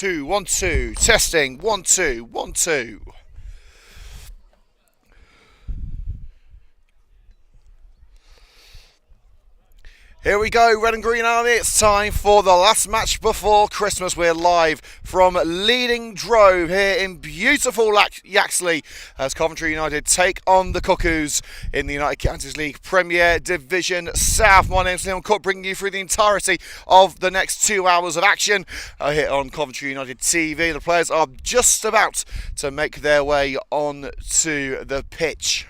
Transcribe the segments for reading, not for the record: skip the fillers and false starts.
2, 1, 2. Testing. 1, 2, 1, 2. Here we go, Red and Green Army. It's time for the last match before Christmas. We're live from Leading Drove here in beautiful Yaxley as Coventry United take on the Cuckoos in the United Counties League Premier Division South. My name's Neil Cook, bringing you through the entirety of the next 2 hours of action here on Coventry United TV. The players are just about to make their way on to the pitch.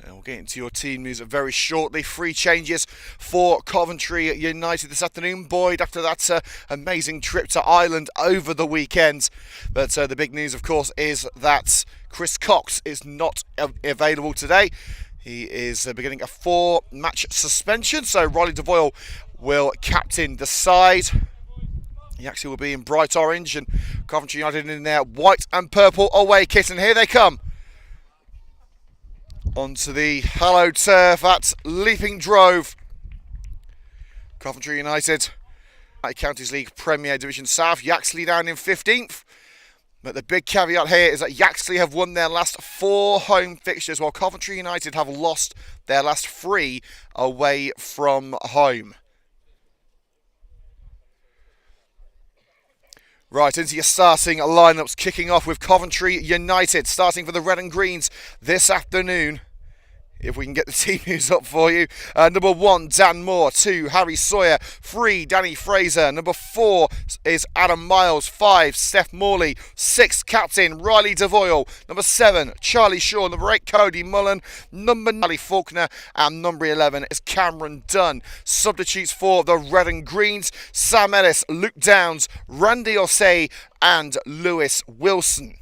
We'll get into your team news very shortly. 3 changes for Coventry United this afternoon. Boyd after that amazing trip to Ireland over the weekend. But the big news, of course, is that Chris Cox is not available today. He is beginning a 4-match suspension. So Riley DeVoyle will captain the side. Yaxley will be in bright orange and Coventry United in their white and purple away kit. And here they come onto the hallowed turf at Leaping Drove. Coventry United, Counties League Premier Division South. Yaxley down in 15th. But the big caveat here is that Yaxley have won their last 4 home fixtures, while Coventry United have lost their last 3 away from home. Right, into your starting lineups, kicking off with Coventry United, starting for the Red and Greens this afternoon. If we can get the team news up for you. Number 1, Dan Moore. 2, Harry Sawyer. 3, Danny Fraser. Number 4 is Adam Miles. 5, Steph Morley. 6, Captain Riley DeVoyle. Number 7, Charlie Shaw. Number 8, Cody Mullen. Number 9, Ali Faulkner. And number 11 is Cameron Dunn. Substitutes for the Red and Greens: Sam Ellis, Luke Downs, Randy Osei and Lewis Wilson.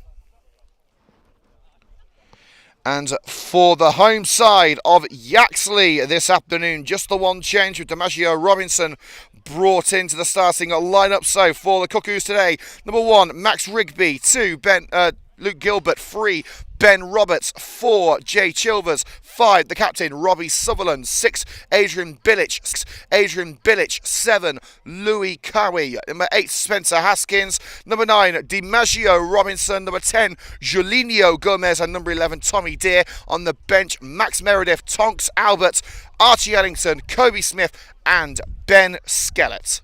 And for the home side of Yaxley this afternoon, just the one change with DiMaggio Robinson brought into the starting lineup. So for the Cuckoos today, number 1, Max Rigby. 2, Luke Gilbert. 3, Ben Roberts. 4, Jay Chilvers. 5, the captain, Robbie Sutherland. 6, Adrian Bilic. 7, Louis Cowie. Number 8, Spencer Haskins. Number 9, DiMaggio Robinson. Number 10, Julinho Gomez. And number 11, Tommy Deere. On the bench, Max Meredith, Tonks Albert, Archie Ellington, Kobe Smith and Ben Skellett.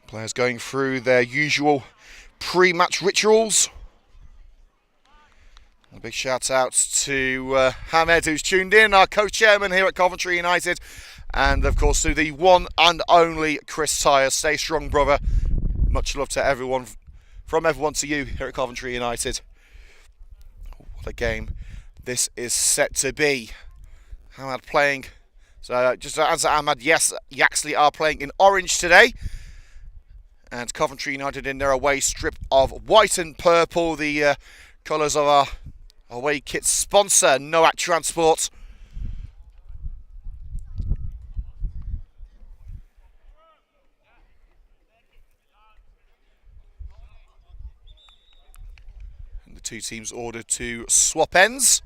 Players going through their usual pre-match rituals. A big shout out to Hamed, who's tuned in, our co-chairman here at Coventry United. And of course to the one and only Chris Tyers. Stay strong, brother. Much love to everyone, from everyone to you here at Coventry United. What a game this is set to be. Hamed playing, so just to answer Ahmad, yes, Yaxley are playing in orange today. And Coventry United in their away strip of white and purple, the colours of our away kit sponsor, Noack Transport. And the 2 teams ordered to swap ends.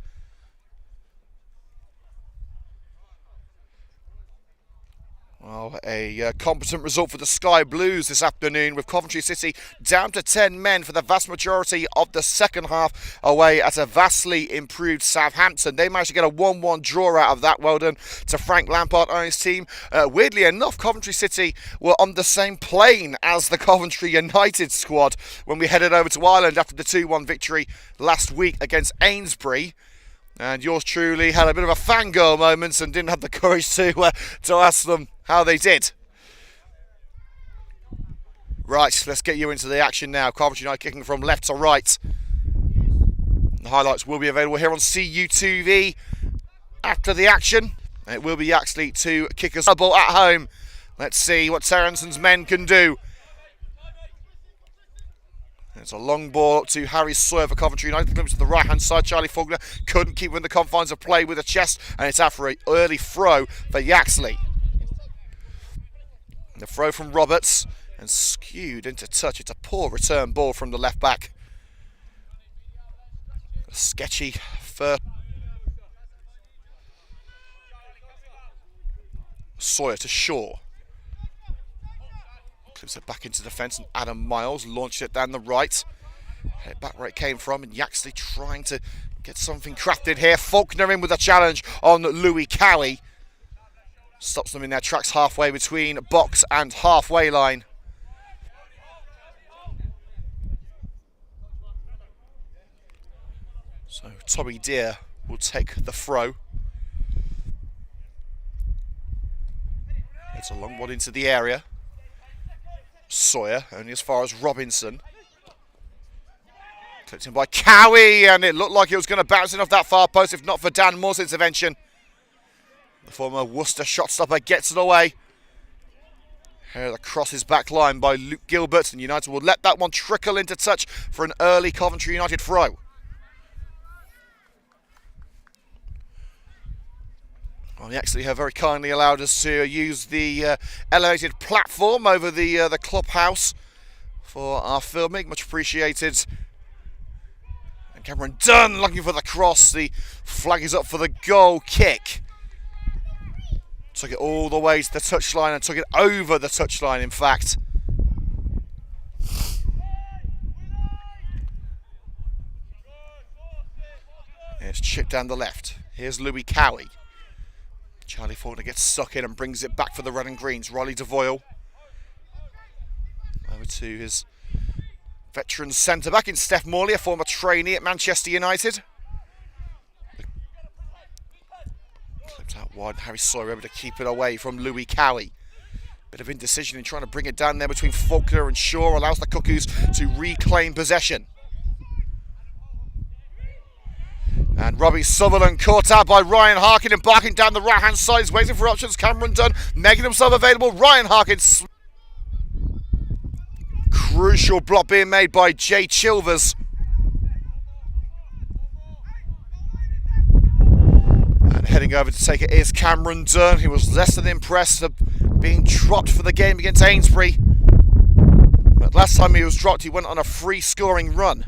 Well, a competent result for the Sky Blues this afternoon, with Coventry City down to 10 men for the vast majority of the second half away at a vastly improved Southampton. They managed to get a 1-1 draw out of that. Well done to Frank Lampard and his team. Weirdly enough, Coventry City were on the same plane as the Coventry United squad when we headed over to Ireland after the 2-1 victory last week against Ainsbury. And yours truly had a bit of a fangirl moment and didn't have the courage to ask them how they did. Right, let's get you into the action now. Coventry United kicking from left to right. The highlights will be available here on CU2V after the action. It will be Yaxley to kick us double at home. Let's see what Terranson's men can do. It's a long ball up to Harry Sawyer for Coventry United. Comes to the right-hand side. Charlie Faulkner couldn't keep within the confines of play with a chest, and it's out for an early throw for Yaxley. The throw from Roberts. and skewed into touch. It's a poor return ball from the left back. A sketchy first. Sawyer to Shaw. Clips it back into defence, and Adam Miles launched it down the right. Head back where it came from, and Yaxley trying to get something crafted here. Faulkner in with a challenge on Louis Cowie. Stops them in their tracks halfway between box and halfway line. So Tommy Deere will take the throw. It's a long one into the area. Sawyer only as far as Robinson. Clipped in by Cowie, and it looked like it was going to bounce in off that far post if not for Dan Moore's intervention. The former Worcester shot stopper gets it away. Here across his back line by Luke Gilbert, and United will let that one trickle into touch for an early Coventry United throw. Well, they actually have very kindly allowed us to use the elevated platform over the clubhouse for our filming. Much appreciated. And Cameron Dunn looking for the cross. The flag is up for the goal kick. Took it all the way to the touchline and took it over the touchline, in fact. It's chipped down the left. Here's Louis Cowie. Charlie Faulkner gets stuck in and brings it back for the red and greens. Riley DeVoyle over to his veteran centre-back in Steph Morley, a former trainee at Manchester United. Clipped out wide, Harry Sawyer able to keep it away from Louis Cowie. Bit of indecision in trying to bring it down there between Faulkner and Shaw, allows the Cuckoos to reclaim possession. And Robbie Sutherland caught out by Ryan Harkin, embarking down the right-hand side. He's waiting for options. Cameron Dunn making himself available. Ryan Harkin. Crucial block being made by Jay Chilvers. And heading over to take it is Cameron Dunn. He was less than impressed of being dropped for the game against Ainsbury. But last time he was dropped, he went on a free scoring run.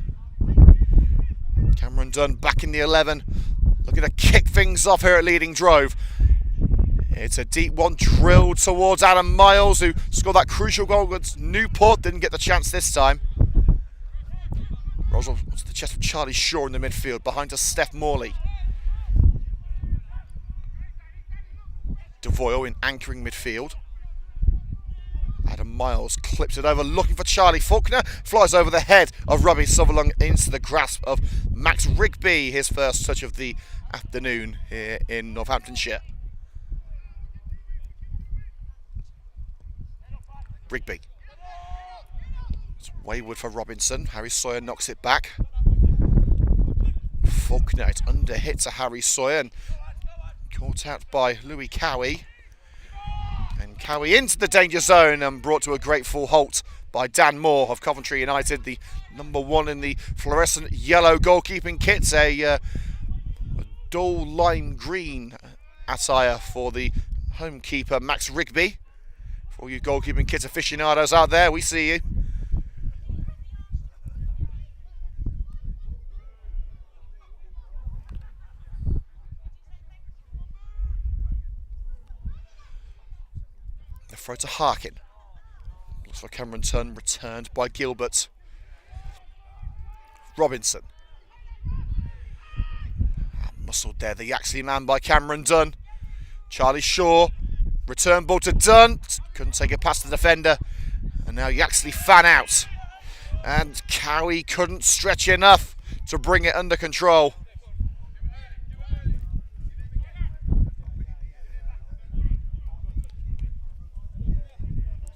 Cameron Dunn back in the 11, looking to kick things off here at Leading Drove. It's a deep one drilled towards Adam Miles, who scored that crucial goal against Newport. Didn't get the chance this time. Rolls off to the chest of Charlie Shaw in the midfield, behind to Steph Morley. DeVoyle in anchoring midfield. Adam Miles clips it over, looking for Charlie Faulkner. Flies over the head of Robbie Sutherland into the grasp of Max Rigby. His first touch of the afternoon here in Northamptonshire. Rigby. It's wayward for Robinson. Harry Sawyer knocks it back. Faulkner, it's under hit to Harry Sawyer and caught out by Louis Cowie. And Cowie into the danger zone and brought to a grateful halt by Dan Moore of Coventry United, the number one in the fluorescent yellow goalkeeping kit. A dull lime green attire for the home keeper Max Rigby. For all you goalkeeping kit aficionados out there, we see you. The throw to Harkin. Looks for Cameron Dunn, returned by Gilbert. Robinson. Muscled there, the Yaxley man by Cameron Dunn. Charlie Shaw. Return ball to Dunn. Couldn't take it past the defender. And now Yaxley fan out. And Cowie couldn't stretch enough to bring it under control.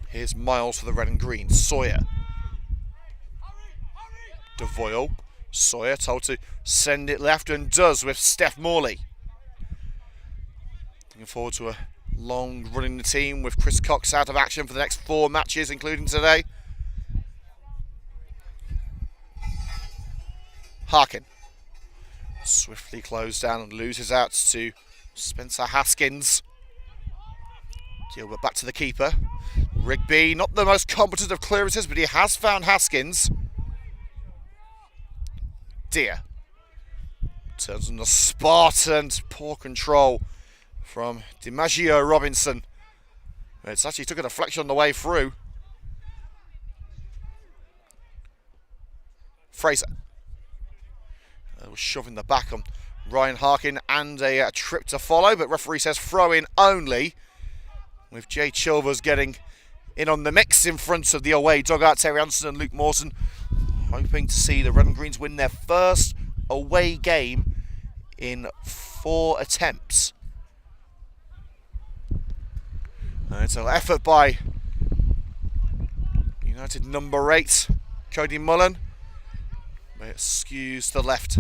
Here's Miles for the red and green. Sawyer. DeVoyle. Sawyer told to send it left and does with Steph Morley. Looking forward to a long run in the team with Chris Cox out of action for the next 4 matches, including today. Harkin. Swiftly closed down and loses out to Spencer Haskins. Gilbert back to the keeper. Rigby, not the most competent of clearances, but he has found Haskins. Dear. Turns on the spot and poor control from DiMaggio Robinson. It's actually took a deflection on the way through. Fraser. Was shoving the back on Ryan Harkin and a trip to follow, but referee says throw in only, with Jay Chilvers getting in on the mix in front of the away dugout. Terry Anderson and Luke Mawson hoping to see the Red and Greens win their first away game in 4 attempts. And it's an effort by United number 8, Cody Mullen, but it skews to the left.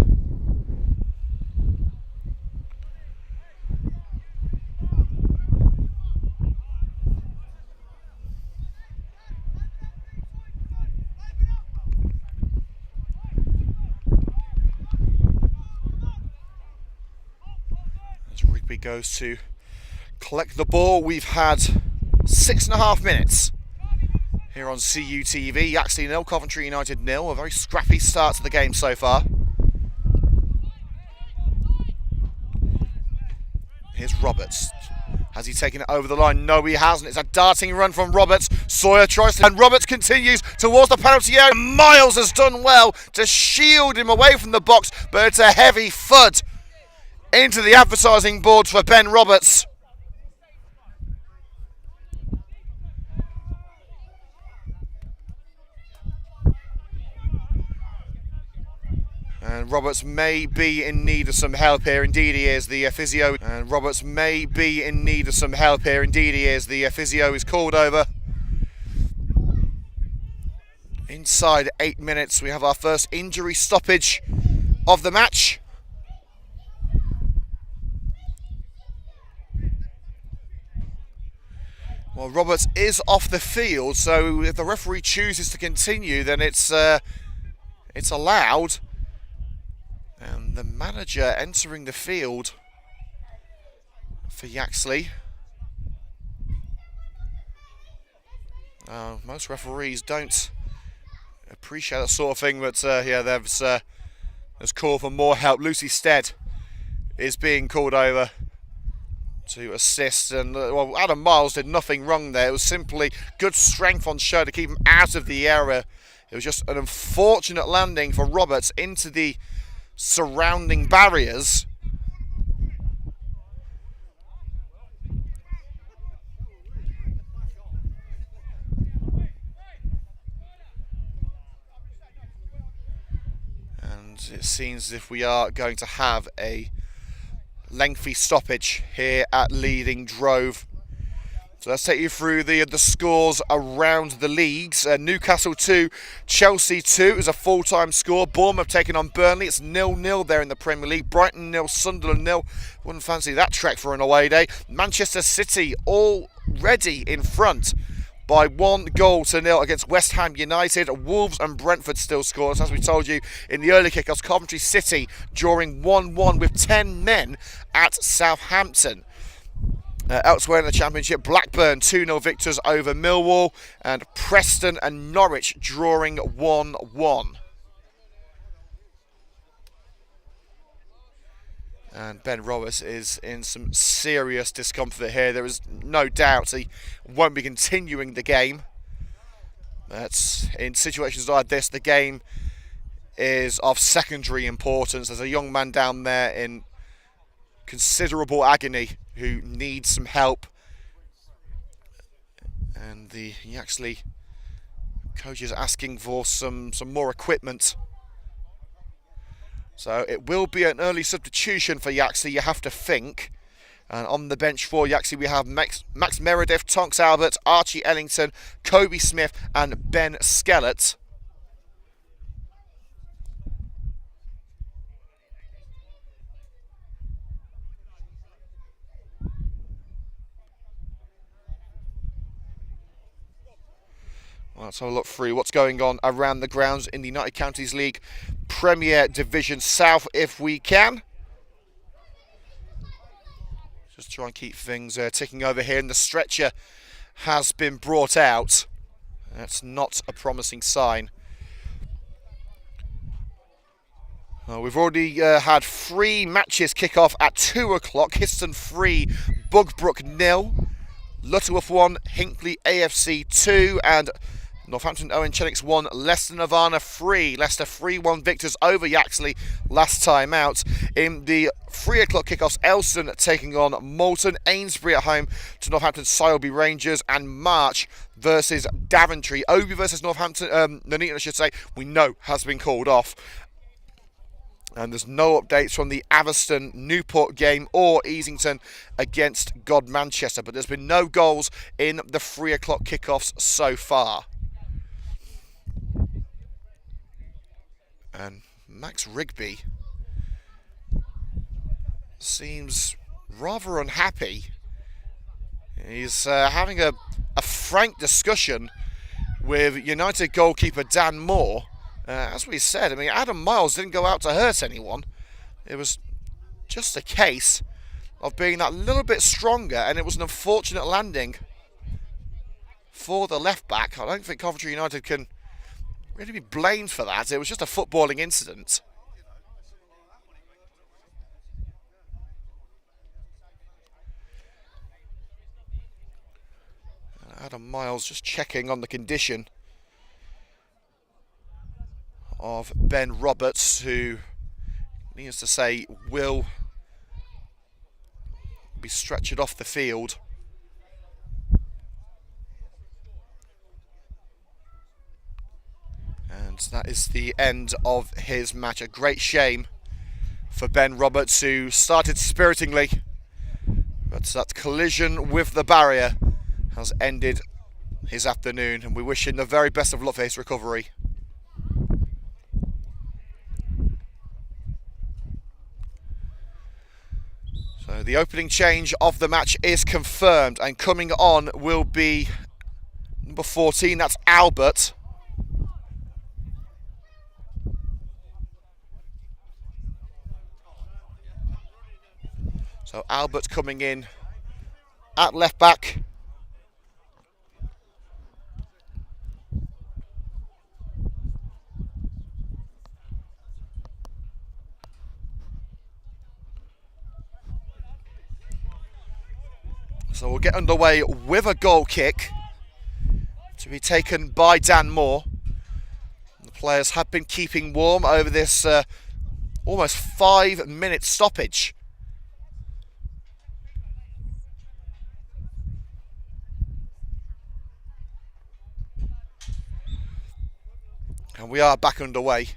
As Rigby goes to collect the ball, we've had 6.5 minutes here on CUTV. Yaxley 0, Coventry United 0. A very scrappy start to the game so far. Here's Roberts. Has he taken it over the line? No, he hasn't. It's a darting run from Roberts. Sawyer tries to... And Roberts continues towards the penalty area. Miles has done well to shield him away from the box, but it's a heavy thud into the advertising boards for Ben Roberts. And Roberts may be in need of some help here. Indeed he is. The physio. And Roberts may be in need of some help here. Indeed he is. The physio is called over. Inside 8 minutes, we have our first injury stoppage of the match. Well, Roberts is off the field, so if the referee chooses to continue, then it's allowed. And the manager entering the field for Yaxley. Most referees don't appreciate that sort of thing, but yeah, there's call for more help. Lucy Stead is being called over to assist, and well, Adam Miles did nothing wrong there. It was simply good strength on show to keep him out of the area. It was just an unfortunate landing for Roberts into the surrounding barriers. And it seems as if we are going to have a lengthy stoppage here at Leading Drove. So let's take you through the scores around the leagues. Newcastle 2, Chelsea 2 is a full-time score. Bournemouth taking on Burnley. It's 0-0 there in the Premier League. Brighton 0, Sunderland 0. Wouldn't fancy that trek for an away day. Manchester City already in front by 1-0 against West Ham United. Wolves and Brentford still scoreless. As we told you in the early kickoffs, Coventry City drawing 1-1 with 10 men at Southampton. Elsewhere in the Championship, Blackburn 2-0 victors over Millwall, and Preston and Norwich drawing 1-1. And Ben Roberts is in some serious discomfort here. There is no doubt he won't be continuing the game. That's, in situations like this, the game is of secondary importance. There's a young man down there in considerable agony who needs some help, and the Yaxley coach is asking for some more equipment. So it will be an early substitution for Yaxley, you have to think. And on the bench for Yaxley we have Max Meredith, Tonks Albert, Archie Ellington, Kobe Smith and Ben Skellett. Let's have a look through what's going on around the grounds in the United Counties League Premier Division South if we can. Just try and keep things ticking over here. And the stretcher has been brought out. That's not a promising sign. We've already had 3 matches kick off at 2 o'clock. Histon 3, Bugbrook 0. Lutterworth 1, Hinckley AFC 2, and Northampton Owen Chenix 1, Leicester Nirvana 3. Leicester 3-1 victors over Yaxley last time out. In the 3 o'clock kickoffs, Elston taking on Moulton, Ainsbury at home to Northampton Sowerby Rangers, and March versus Daventry. Obi versus Northampton, Nuneaton I should say, we know has been called off. And there's no updates from the Aviston Newport game or Easington against God Manchester. But there's been no goals in the 3 o'clock kickoffs so far. And Max Rigby seems rather unhappy. He's having a frank discussion with United goalkeeper Dan Moore. As we said, I mean, Adam Miles didn't go out to hurt anyone. It was just a case of being that little bit stronger, and it was an unfortunate landing for the left back. I don't think Coventry United can really be blamed for that. It was just a footballing incident. Adam Miles just checking on the condition of Ben Roberts, who, needs to say, will be stretchered off the field. And that is the end of his match. A great shame for Ben Roberts, who started spiritingly, but that collision with the barrier has ended his afternoon, and we wish him the very best of luck for his recovery. So the opening change of the match is confirmed, and coming on will be number 14, that's Albert. So Albert coming in at left back. So we'll get underway with a goal kick to be taken by Dan Moore. The players have been keeping warm over this almost 5-minute stoppage. And we are back underway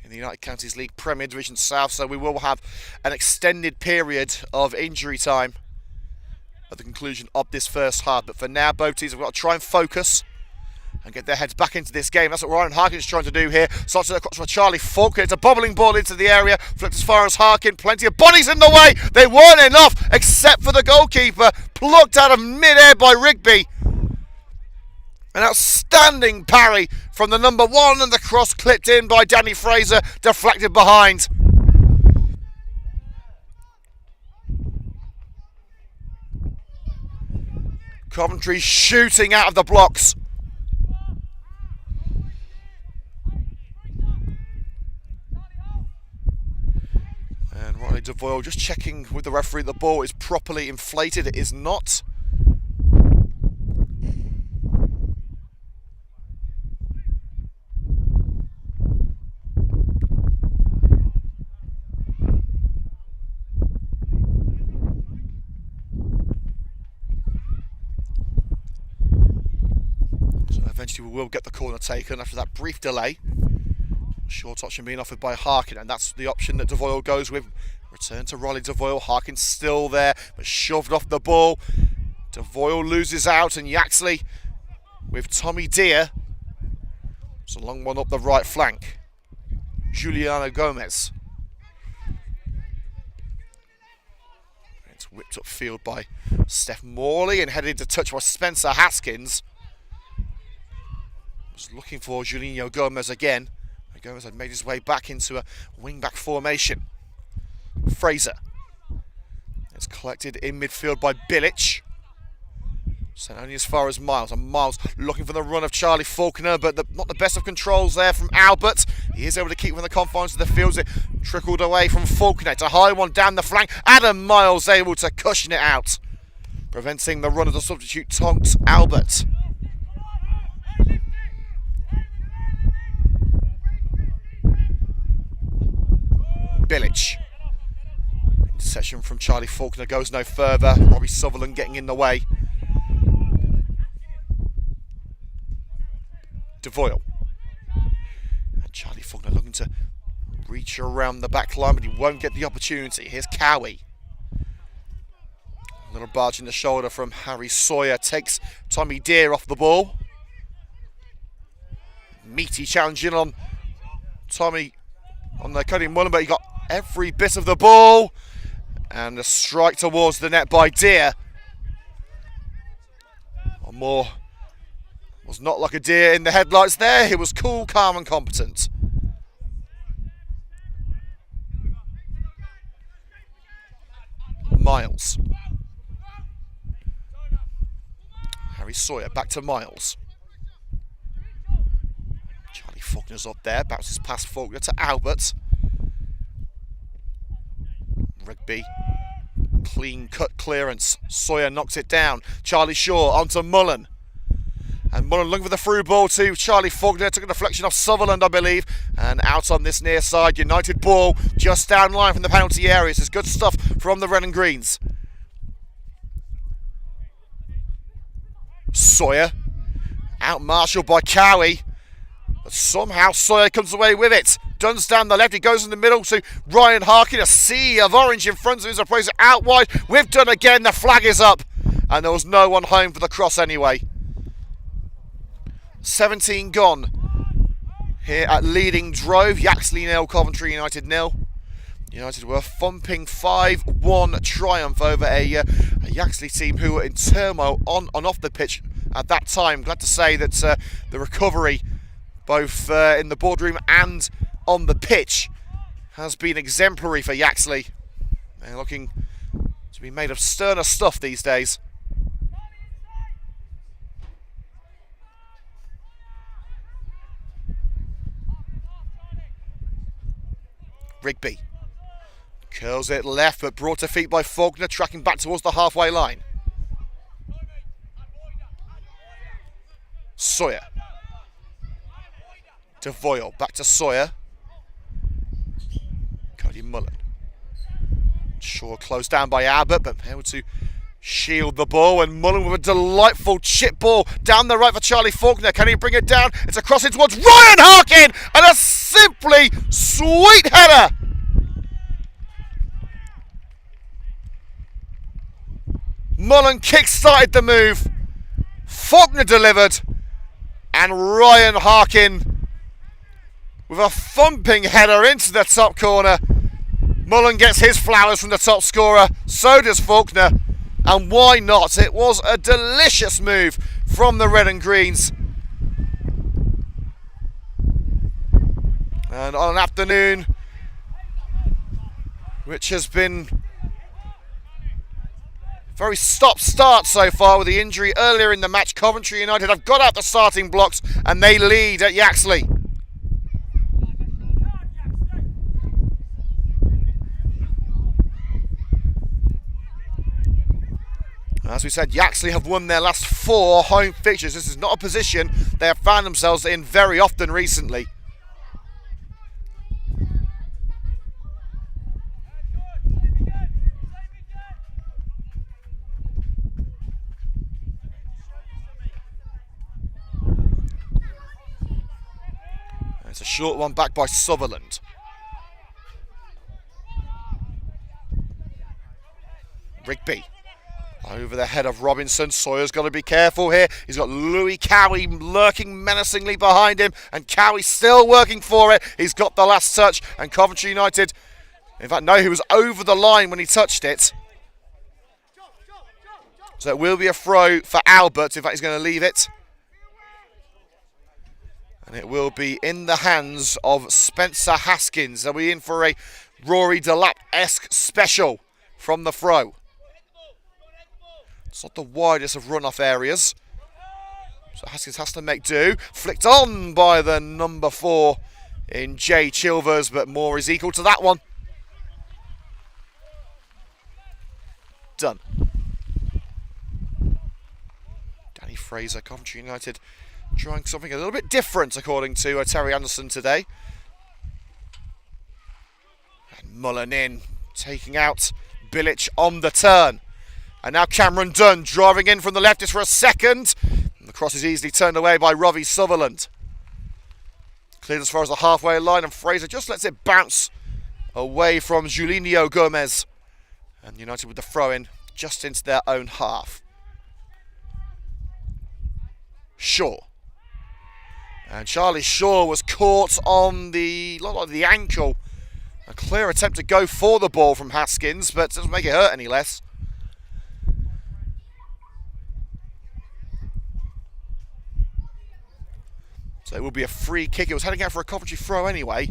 in the United Counties League Premier Division South, so we will have an extended period of injury time at the conclusion of this first half. But for now, both teams have got to try and focus and get their heads back into this game. That's what Ryan Harkin is trying to do here. Starts it across for Charlie Falk. It's a bobbling ball into the area. Flipped as far as Harkin. Plenty of bodies in the way. They weren't enough, except for the goalkeeper. Plucked out of mid-air by Rigby. An outstanding parry from the number 1, and the cross clipped in by Danny Fraser, deflected behind. Coventry shooting out of the blocks. And Riley DeVoyle just checking with the referee the ball is properly inflated. It is not. Eventually we will get the corner taken after that brief delay. Short option being offered by Harkin, and that's the option that DeVoyle goes with. Return to Riley DeVoyle. Harkin's still there, but shoved off the ball. DeVoyle loses out, and Yaxley with Tommy Deere. It's a long one up the right flank. Juliano Gomez. It's whipped upfield by Steph Morley and headed to touch by Spencer Haskins. Was looking for Julinho Gomez again. Gomez had made his way back into a wing-back formation. Fraser. It's collected in midfield by Bilic. Sent only as far as Miles, and Miles looking for the run of Charlie Faulkner, but not the best of controls there from Albert. He is able to keep within the confines of the fields. It trickled away from Faulkner. It's a high one down the flank. Adam Miles able to cushion it out, preventing the run of the substitute Tonks Albert. Bilic. Interception from Charlie Faulkner goes no further. Robbie Sutherland getting in the way. DeVoyle. And Charlie Faulkner looking to reach around the back line, but he won't get the opportunity. Here's Cowie. A little barge in the shoulder from Harry Sawyer takes Tommy Deere off the ball. Meaty challenging on Tommy on the Cody Mullen, but he got every bit of the ball. And a strike towards the net by Deere. One more. Was not like a deer in the headlights there. He was cool, calm and competent. Miles. Harry Sawyer back to Miles. Charlie Faulkner's up there. Bounces past Faulkner to Albert. Rigby. Clean cut clearance. Sawyer knocks it down. Charlie Shaw onto Mullen. And Mullen looking for the through ball to Charlie Faulkner. Took a deflection off Sutherland, I believe. And out on this near side. United ball just down line from the penalty area. This is good stuff from the Red and Greens. Sawyer. Out-marshalled by Cowie. But somehow Sawyer comes away with it. Duns down the left. He goes in the middle to Ryan Harkin. A sea of orange in front of him as he plays it out wide. With Dunn again. The flag is up. And there was no one home for the cross anyway. 17 gone here at Leading Drove. Yaxley 0, Coventry United 0. United were thumping 5-1 triumph over a Yaxley team who were in turmoil on and off the pitch at that time. Glad to say that the recovery, both in the boardroom and on the pitch, has been exemplary for Yaxley. They're looking to be made of sterner stuff these days. Rigby curls it left, but brought to feet by Faulkner, tracking back towards the halfway line. Sawyer. DeVoyle back to Sawyer. Cody Mullen. Shaw closed down by Albert, but able to shield the ball, and Mullen with a delightful chip ball down the right for Charlie Faulkner. Can he bring it down? It's a cross in towards Ryan Harkin, and a simply sweet header. Mullen kick-started the move. Faulkner delivered, and Ryan Harkin with a thumping header into the top corner. Mullen gets his flowers from the top scorer, so does Faulkner. And why not? It was a delicious move from the Red and Greens. And on an afternoon which has been very stop-start so far with the injury earlier in the match, Coventry United have got out the starting blocks and they lead at Yaxley. As we said, Yaxley have won their last 4 home fixtures. This is not a position they have found themselves in very often recently. It's a short one back by Sutherland. Rigby. Over the head of Robinson. Sawyer's got to be careful here. He's got Louis Cowie lurking menacingly behind him, and Cowie still working for it. He's got the last touch, and Coventry United, in fact, no, he was over the line when he touched it. So it will be a throw for Albert. In fact, he's going to leave it. And it will be in the hands of Spencer Haskins. Are we in for a Rory Delap-esque special from the throw? It's not the widest of run-off areas. So Haskins has to make do. Flicked on by the number 4 in Jay Chilvers, but more is equal to that one. Done. Danny Fraser, Coventry United, trying something a little bit different, according to Terry Anderson today. And Mullen in, taking out Bilic on the turn. And now Cameron Dunn driving in from the left, just for a second. And the cross is easily turned away by Robbie Sutherland. Cleared as far as the halfway line, and Fraser just lets it bounce away from Julinho Gomez. And United with the throw-in just into their own half. Shaw. And Charlie Shaw was caught on the ankle. A clear attempt to go for the ball from Haskins, but doesn't make it hurt any less. So it will be a free kick. It was heading out for a Coventry throw anyway.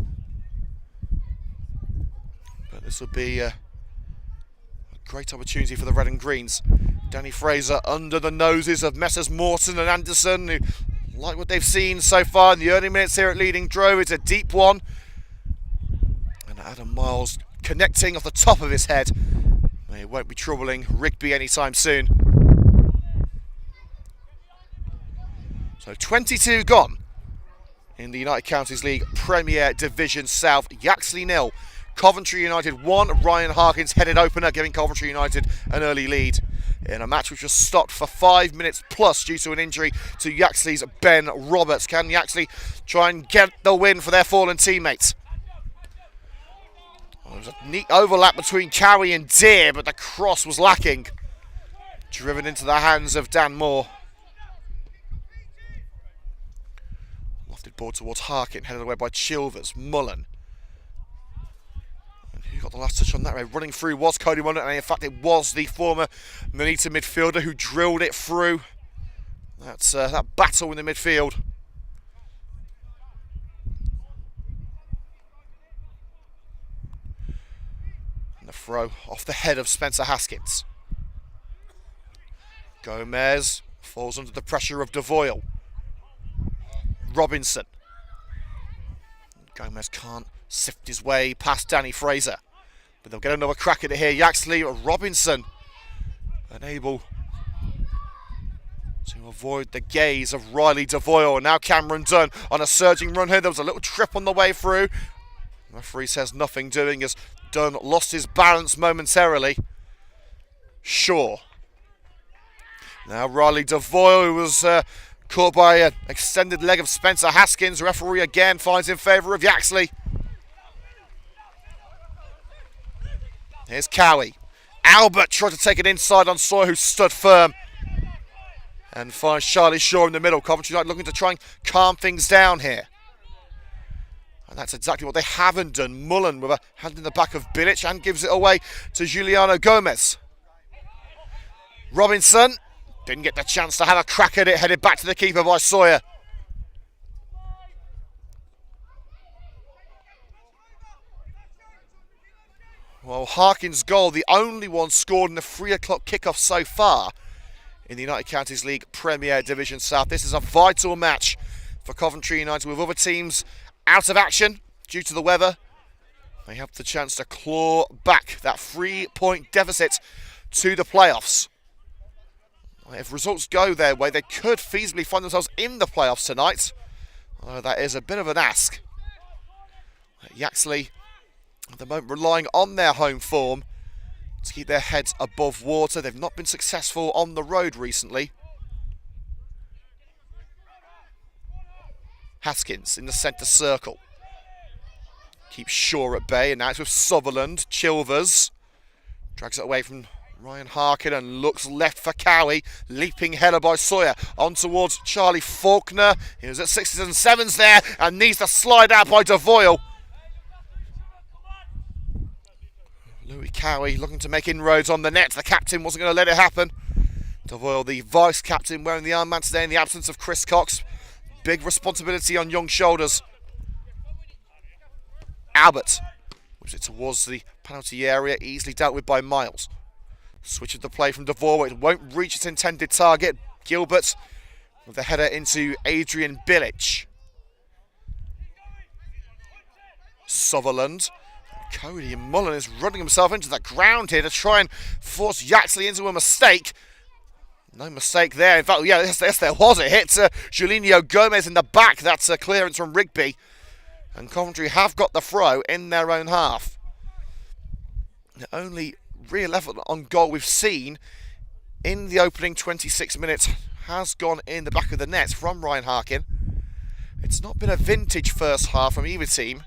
But this will be a great opportunity for the Red and Greens. Danny Fraser under the noses of Messrs Morton and Anderson, who like what they've seen so far in the early minutes here at Leading Drove. It's a deep one. And Adam Miles connecting off the top of his head. It won't be troubling Rigby anytime soon. So 22 gone in the United Counties League Premier Division South. Yaxley 0, Coventry United 1. Ryan Harkins headed opener, giving Coventry United an early lead in a match which was stopped for 5 minutes plus due to an injury to Yaxley's Ben Roberts. Can Yaxley try and get the win for their fallen teammates? There was a neat overlap between Cowie and Deere, but the cross was lacking. Driven into the hands of Dan Moore. Lofted ball towards Harkin, headed away by Chilvers. Mullen. And who got the last touch on that? Running through was Cody Mullen, and in fact it was the former Nuneaton midfielder who drilled it through. That's that battle in the midfield. And the throw off the head of Spencer Haskins. Gomez falls under the pressure of Devoyle. Robinson. Gomez can't sift his way past Danny Fraser, but they'll get another crack at it here. Yaxley, Robinson unable to avoid the gaze of Riley Devoyle. And now Cameron Dunn on a surging run here. There was a little trip on the way through. The referee says nothing doing as Dunn lost his balance momentarily. Shaw. Now Riley Devoyle, who was caught by an extended leg of Spencer Haskins. Referee again finds in favour of Yaxley. Here's Cowie. Albert tried to take it inside on Sawyer, who stood firm. And finds Charlie Shaw in the middle. Coventry United looking to try and calm things down here. And that's exactly what they haven't done. Mullen with a hand in the back of Bilic and gives it away to Juliano Gomez. Robinson didn't get the chance to have a crack at it, headed back to the keeper by Sawyer. Well, Harkin's goal, the only one scored in the 3 o'clock kickoff so far in the United Counties League Premier Division South. This is a vital match for Coventry United, with other teams out of action due to the weather. They have the chance to claw back that 3-point deficit to the playoffs. If results go their way, they could feasibly find themselves in the playoffs tonight. Although that is a bit of an ask. Yaxley, at the moment, relying on their home form to keep their heads above water. They've not been successful on the road recently. Haskins in the centre circle. Keeps Shaw at bay, and now it's with Sutherland. Chilvers drags it away from Ryan Harkin and looks left for Cowie. Leaping header by Sawyer. On towards Charlie Faulkner. He was at 6s and 7s there and needs to slide out by Devoyle. Louis Cowie looking to make inroads on the net. The captain wasn't going to let it happen. Devoyle, the vice-captain, wearing the armband today in the absence of Chris Cox. Big responsibility on young shoulders. Albert moves it towards the penalty area, easily dealt with by Miles. Switches the play from Dvorak. It won't reach its intended target. Gilbert with the header into Adrian Bilic. Sutherland. Cody Mullen is running himself into the ground here to try and force Yaxley into a mistake. No mistake there. In fact, yeah, yes there was. It hit Julinho Gomez in the back. That's a clearance from Rigby. And Coventry have got the throw in their own half. The only real effort on goal we've seen in the opening 26 minutes has gone in the back of the net from Ryan Harkin. It's not been a vintage first half from either team.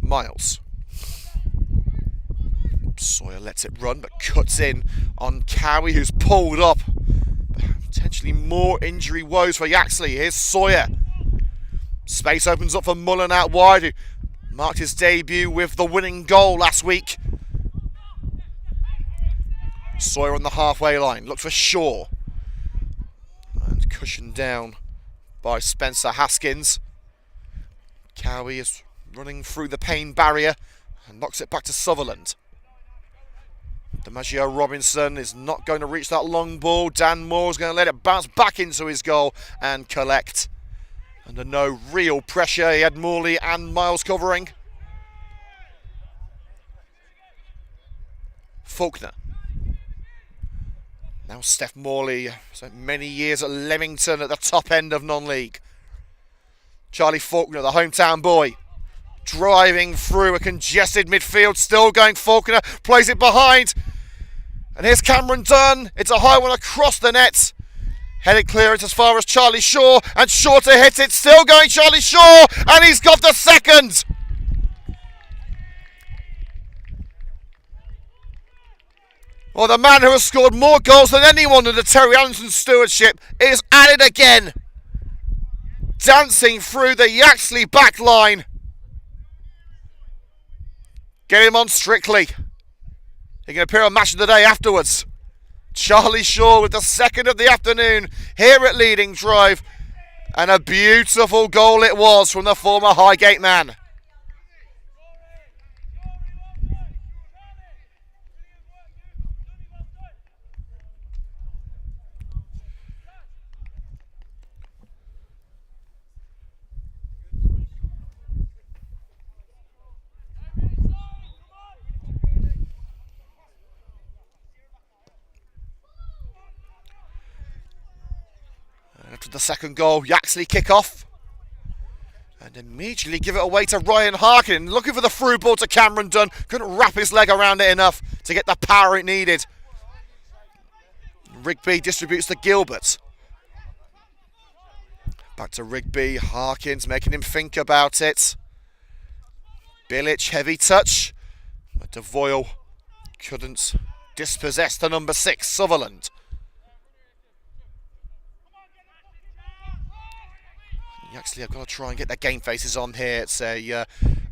Miles. Sawyer lets it run, but cuts in on Cowie, who's pulled up. Potentially more injury woes for Yaxley. Here's Sawyer. Space opens up for Mullen out wide, who marked his debut with the winning goal last week. Sawyer on the halfway line. Looks for Shaw. And cushioned down by Spencer Haskins. Cowie is running through the pain barrier and knocks it back to Sutherland. DiMaggio Robinson is not going to reach that long ball. Dan Moore's going to let it bounce back into his goal and collect. Under no real pressure, he had Morley and Miles covering. Faulkner. Now Steph Morley, spent many years at Leamington at the top end of non-league. Charlie Faulkner, the hometown boy, driving through a congested midfield, still going Faulkner, plays it behind. And here's Cameron Dunn. It's a high one across the net. Headed clearance as far as Charlie Shaw, and Shaw to hit it, still going Charlie Shaw, and he's got the second. Well, the man who has scored more goals than anyone under Terry Allison's stewardship is at it again. Dancing through the Yaxley back line. Get him on Strictly. He can appear on Match of the Day afterwards. Charlie Shaw with the second of the afternoon here at Leading Drive. And a beautiful goal it was from the former Highgate man. After the second goal, Yaxley kick off. And immediately give it away to Ryan Harkin. Looking for the through ball to Cameron Dunn. Couldn't wrap his leg around it enough to get the power it needed. Rigby distributes to Gilbert. Back to Rigby. Harkins making him think about it. Bilic, heavy touch. But Devoyle couldn't dispossess the number 6, Sutherland. Yaxley have got to try and get their game faces on here. It's a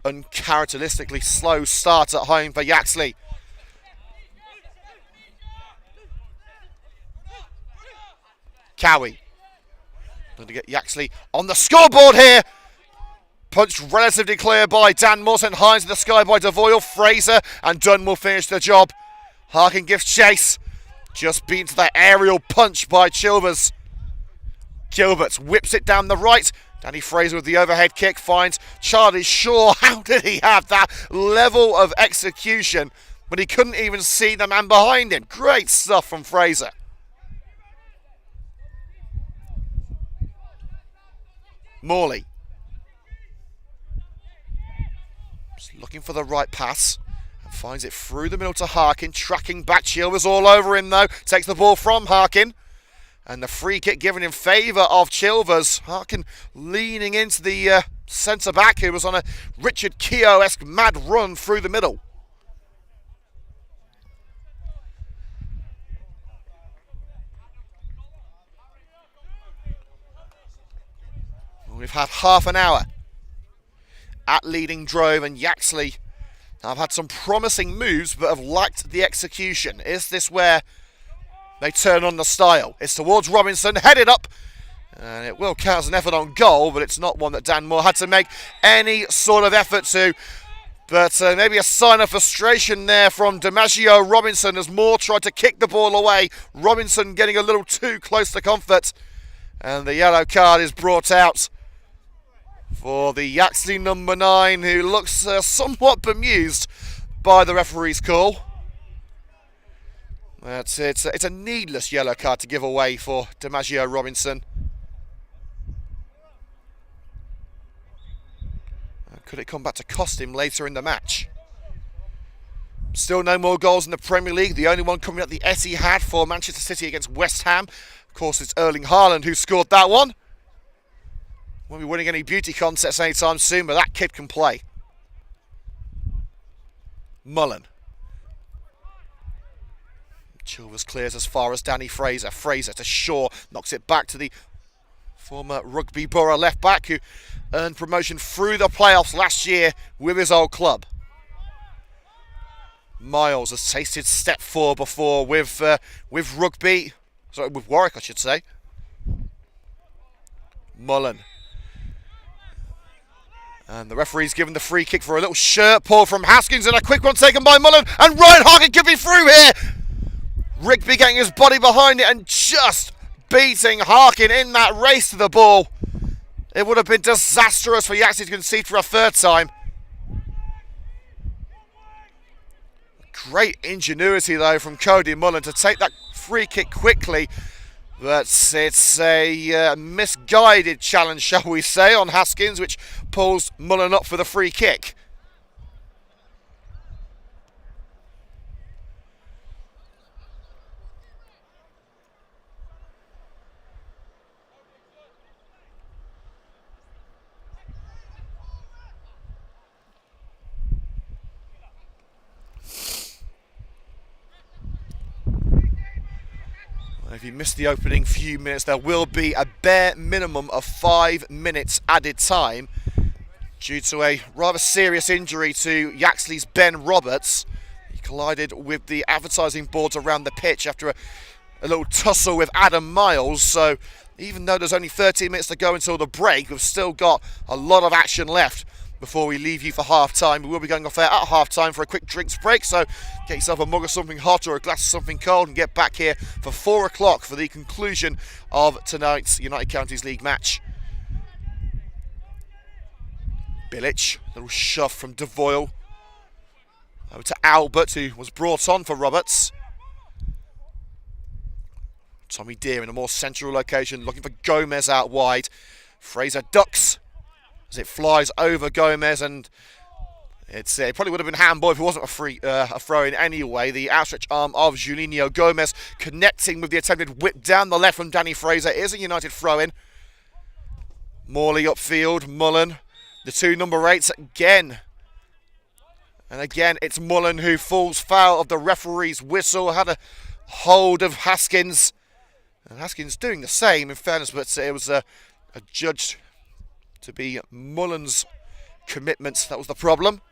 uncharacteristically slow start at home for Yaxley. Cowie. Going to get Yaxley on the scoreboard here. Punched relatively clear by Dan Morton. Hines in the sky by Devoyle. Fraser and Dunn will finish the job. Harkin gives chase. Just beaten to that aerial punch by Chilvers. Gilbert whips it down the right. Danny Fraser with the overhead kick finds Charlie Shaw. How did he have that level of execution when he couldn't even see the man behind him? Great stuff from Fraser. Morley. Just looking for the right pass. And finds it through the middle to Harkin. Tracking back. Chilvers all over him though. Takes the ball from Harkin. And the free kick given in favour of Chilvers. Harkin leaning into the centre-back who was on a Richard Keogh-esque mad run through the middle. Well, we've had half an hour at Leading Drove, and Yaxley have had some promising moves but have lacked the execution. Is this where they turn on the style? It's towards Robinson, headed up, and it will count as an effort on goal, but it's not one that Dan Moore had to make any sort of effort to. But maybe a sign of frustration there from DiMaggio Robinson as Moore tried to kick the ball away. Robinson getting a little too close to comfort. And the yellow card is brought out for the Yaxley number 9, who looks somewhat bemused by the referee's call. It's a needless yellow card to give away for DiMaggio Robinson. Could it come back to cost him later in the match? Still no more goals in the Premier League. The only one coming at the Etihad for Manchester City against West Ham. Of course, it's Erling Haaland who scored that one. Won't be winning any beauty contests anytime soon, but that kid can play. Mullen. Chilvers clears as far as Danny Fraser. Fraser to Shaw. Knocks it back to the former Rugby Borough left-back who earned promotion through the playoffs last year with his old club. Miles has tasted step 4 before with Rugby. Sorry, with Warwick, I should say. Mullen. And the referee's given the free kick for a little shirt pull from Haskins, and a quick one taken by Mullen. And Ryan Harkin could be through here. Rigby getting his body behind it and just beating Harkin in that race to the ball. It would have been disastrous for Yaxley to concede for a third time. Great ingenuity though from Cody Mullen to take that free kick quickly. But it's a misguided challenge, shall we say, on Haskins, which pulls Mullen up for the free kick. If you missed the opening few minutes, there will be a bare minimum of 5 minutes added time due to a rather serious injury to Yaxley's Ben Roberts. He collided with the advertising boards around the pitch after a little tussle with Adam Miles. So even though there's only 13 minutes to go until the break, we've still got a lot of action left before we leave you for half-time. We will be going off air at half-time for a quick drinks break, so get yourself a mug of something hot or a glass of something cold and get back here for 4 o'clock for the conclusion of tonight's United Counties League match. Bilic, little shove from Devoyle over to Albert, who was brought on for Roberts. Tommy Deere in a more central location, looking for Gomez out wide. Fraser ducks as it flies over Gomez, and it probably would have been handball if it wasn't a throw-in anyway. The outstretched arm of Julinho Gomez connecting with the attempted whip down the left from Danny Fraser is a United throw-in. Morley upfield, Mullen, the 2 number 8s again. And again, it's Mullen who falls foul of the referee's whistle. Had a hold of Haskins. And Haskins doing the same, in fairness, but it was adjudged to be Mullen's commitment. That was the problem.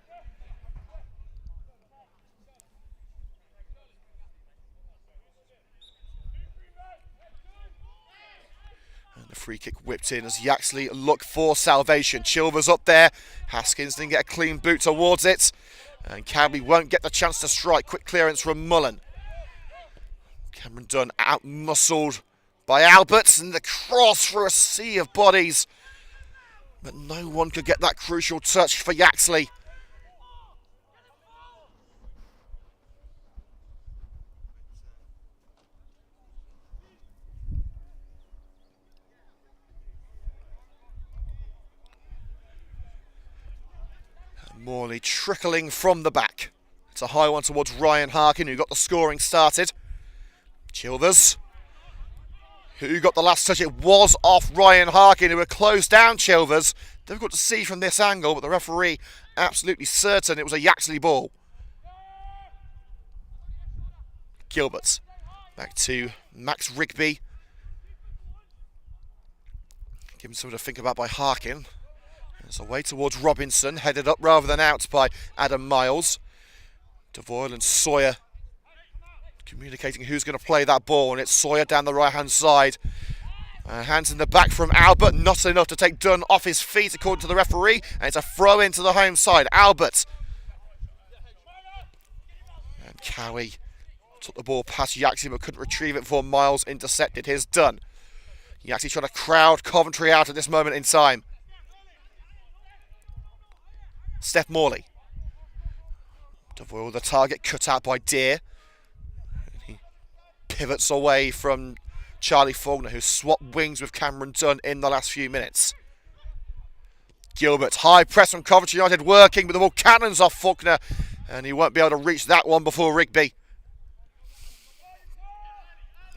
And the free kick whipped in as Yaxley look for salvation. Chilvers up there. Haskins didn't get a clean boot towards it. And Cowley won't get the chance to strike. Quick clearance from Mullen. Cameron Dunn out-muscled by Albert, and the cross through a sea of bodies. But no one could get that crucial touch for Yaxley. And Morley trickling from the back. It's a high one towards Ryan Harkin, who got the scoring started. Chilvers, who got the last touch. It was off Ryan Harkin, who had closed down Chilvers. Difficult to see from this angle, but the referee absolutely certain it was a Yaxley ball. Gilbert back to Max Rigby. Given something to think about by Harkin. There's a way towards Robinson, headed up rather than out by Adam Miles. Devoyle and Sawyer communicating who's going to play that ball, and it's Sawyer down the right-hand side. Hands in the back from Albert, not enough to take Dunn off his feet according to the referee, and it's a throw into the home side. Albert Cowie took the ball past Yaxley but couldn't retrieve it before Miles intercepted his done. Yaxley trying to crowd Coventry out at this moment in time. Steph Morley. Devoyle the target, cut out by Deere. He pivots away from Charlie Faulkner, who swapped wings with Cameron Dunn in the last few minutes. Gilbert, high press from Coventry United working, but the ball cannons off Faulkner, and he won't be able to reach that one before Rigby.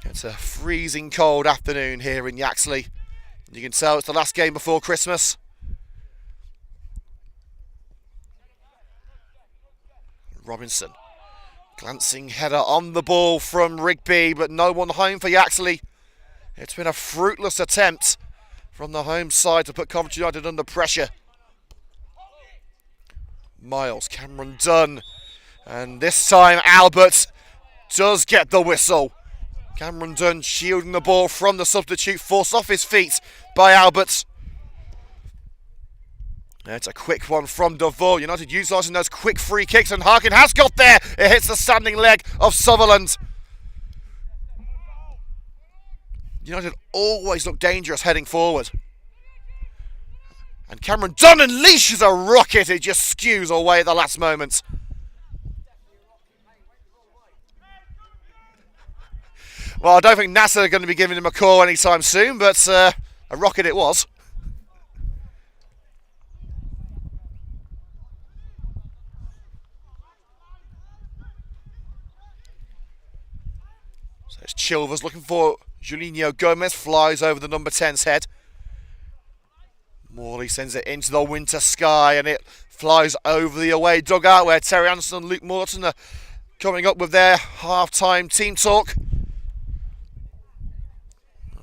It's a freezing cold afternoon here in Yaxley. You can tell it's the last game before Christmas. Robinson, glancing header on the ball from Rigby, but no one home for Yaxley. It's been a fruitless attempt from the home side to put Coventry United under pressure. Miles, Cameron Dunn, and this time Albert does get the whistle. Cameron Dunn shielding the ball from the substitute, forced off his feet by Albert. It's a quick one from Devoyle. United utilising those quick free kicks, and Harkin has got there. It hits the standing leg of Sutherland. United always look dangerous heading forward. And Cameron Dunn unleashes a rocket. It just skews away at the last moment. Well, I don't think NASA are going to be giving him a call anytime soon, but a rocket it was. So it's Chilvers looking for Julinho Gomez, flies over the number 10's head. Morley sends it into the winter sky, and it flies over the away dugout where Terry Anderson and Luke Morton are coming up with their half-time team talk.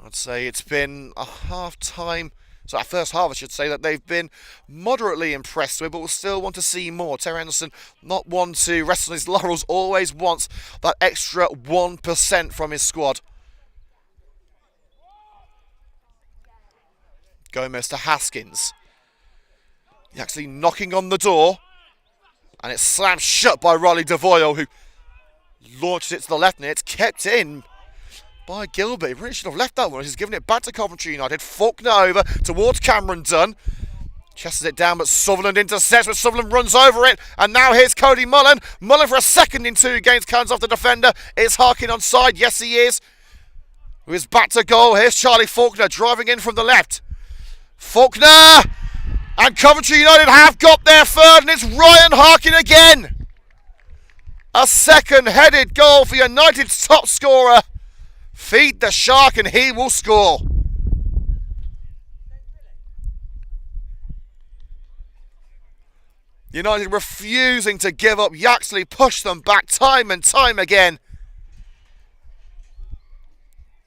I'd say it's been a half-time, so our first half I should say, that they've been moderately impressed with, but we'll still want to see more. Terry Anderson, not one to rest on his laurels, always wants that extra 1% from his squad. Gomez to Haskins. He's actually knocking on the door, and it's slammed shut by Riley Devoyle, who launches it to the left, and it's kept in by Gilbert. He really should have left that one. He's given it back to Coventry United. Faulkner over towards Cameron Dunn. Chests it down, but Sutherland intercepts, but Sutherland runs over it. And now here's Cody Mullen. Mullen for a second in two games, counts off the defender. Is Harkin onside? Yes, he is. With his back to goal, here's Charlie Faulkner driving in from the left. Faulkner! And Coventry United have got their third, and it's Ryan Harkin again. A second-headed goal for United's top scorer. Feed the shark and he will score. United refusing to give up. Yaxley pushed them back time and time again.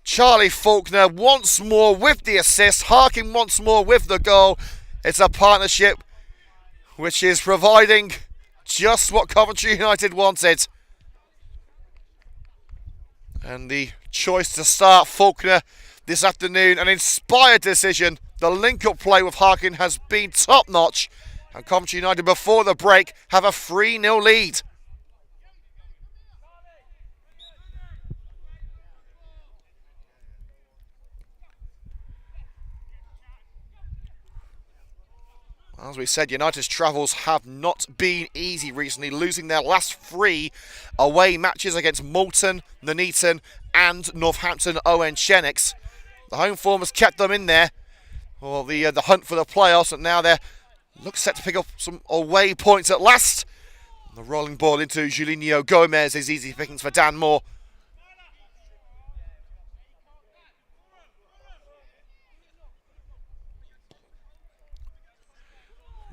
Charlie Faulkner once more with the assist. Harkin once more with the goal. It's a partnership which is providing just what Coventry United wanted. And the choice to start Faulkner this afternoon, an inspired decision. The link-up play with Harkin has been top-notch. And Coventry United, before the break, have a 3-0 lead. As we said, United's travels have not been easy recently, losing their last 3 away matches against Moulton, Nuneaton and Northampton Owen Chenix. The home form has kept them in there, or the hunt for the playoffs, and now they're set to pick up some away points at last. The rolling ball into Julinho Gomez is easy pickings for Dan Moore.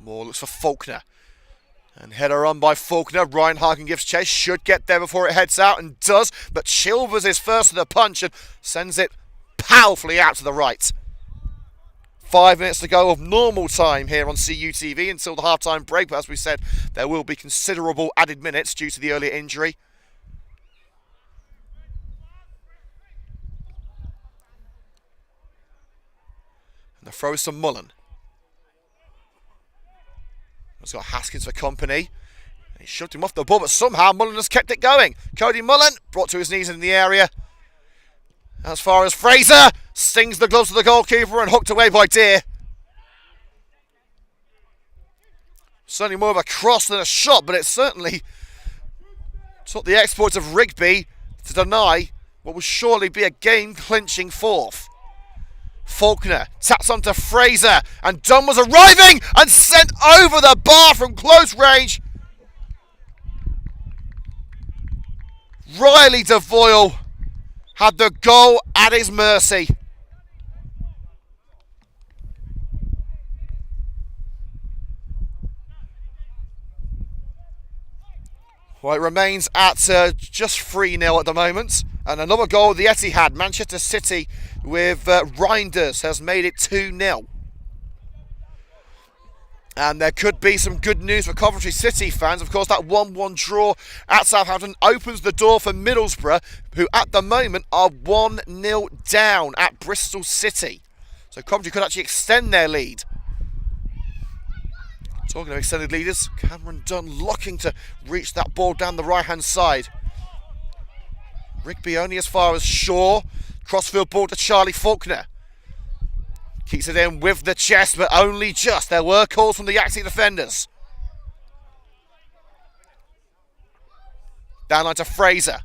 Moore looks for Faulkner. And header on by Faulkner. Ryan Harkin gives chase. Should get there before it heads out, and does. But Chilvers is first to the punch and sends it powerfully out to the right. 5 minutes to go of normal time here on CUTV until the half-time break. But as we said, there will be considerable added minutes due to the earlier injury. And the throw is to Mullen. He's got Haskins for company. He shoved him off the ball, but somehow Mullen has kept it going. Cody Mullen brought to his knees in the area. As far as Fraser stings the gloves of the goalkeeper and hooked away by Deer. Certainly more of a cross than a shot, but it certainly took the exploits of Rigby to deny what would surely be a game-clinching fourth. Faulkner taps onto Fraser, and Dunn was arriving and sent over the bar from close range. Riley Devoyle had the goal at his mercy. Well, it remains at just 3-0 at the moment. And another goal the Etihad. Manchester City with Reinders has made it 2-0. And there could be some good news for Coventry City fans. Of course, that 1-1 draw at Southampton opens the door for Middlesbrough, who at the moment are 1-0 down at Bristol City. So Coventry could actually extend their lead. Talking of extended leaders, Cameron Dunn looking to reach that ball down the right-hand side. Rigby only as far as Shaw. Crossfield ball to Charlie Faulkner. Keeps it in with the chest, but only just. There were calls from the Yaxley defenders. Downline to Fraser.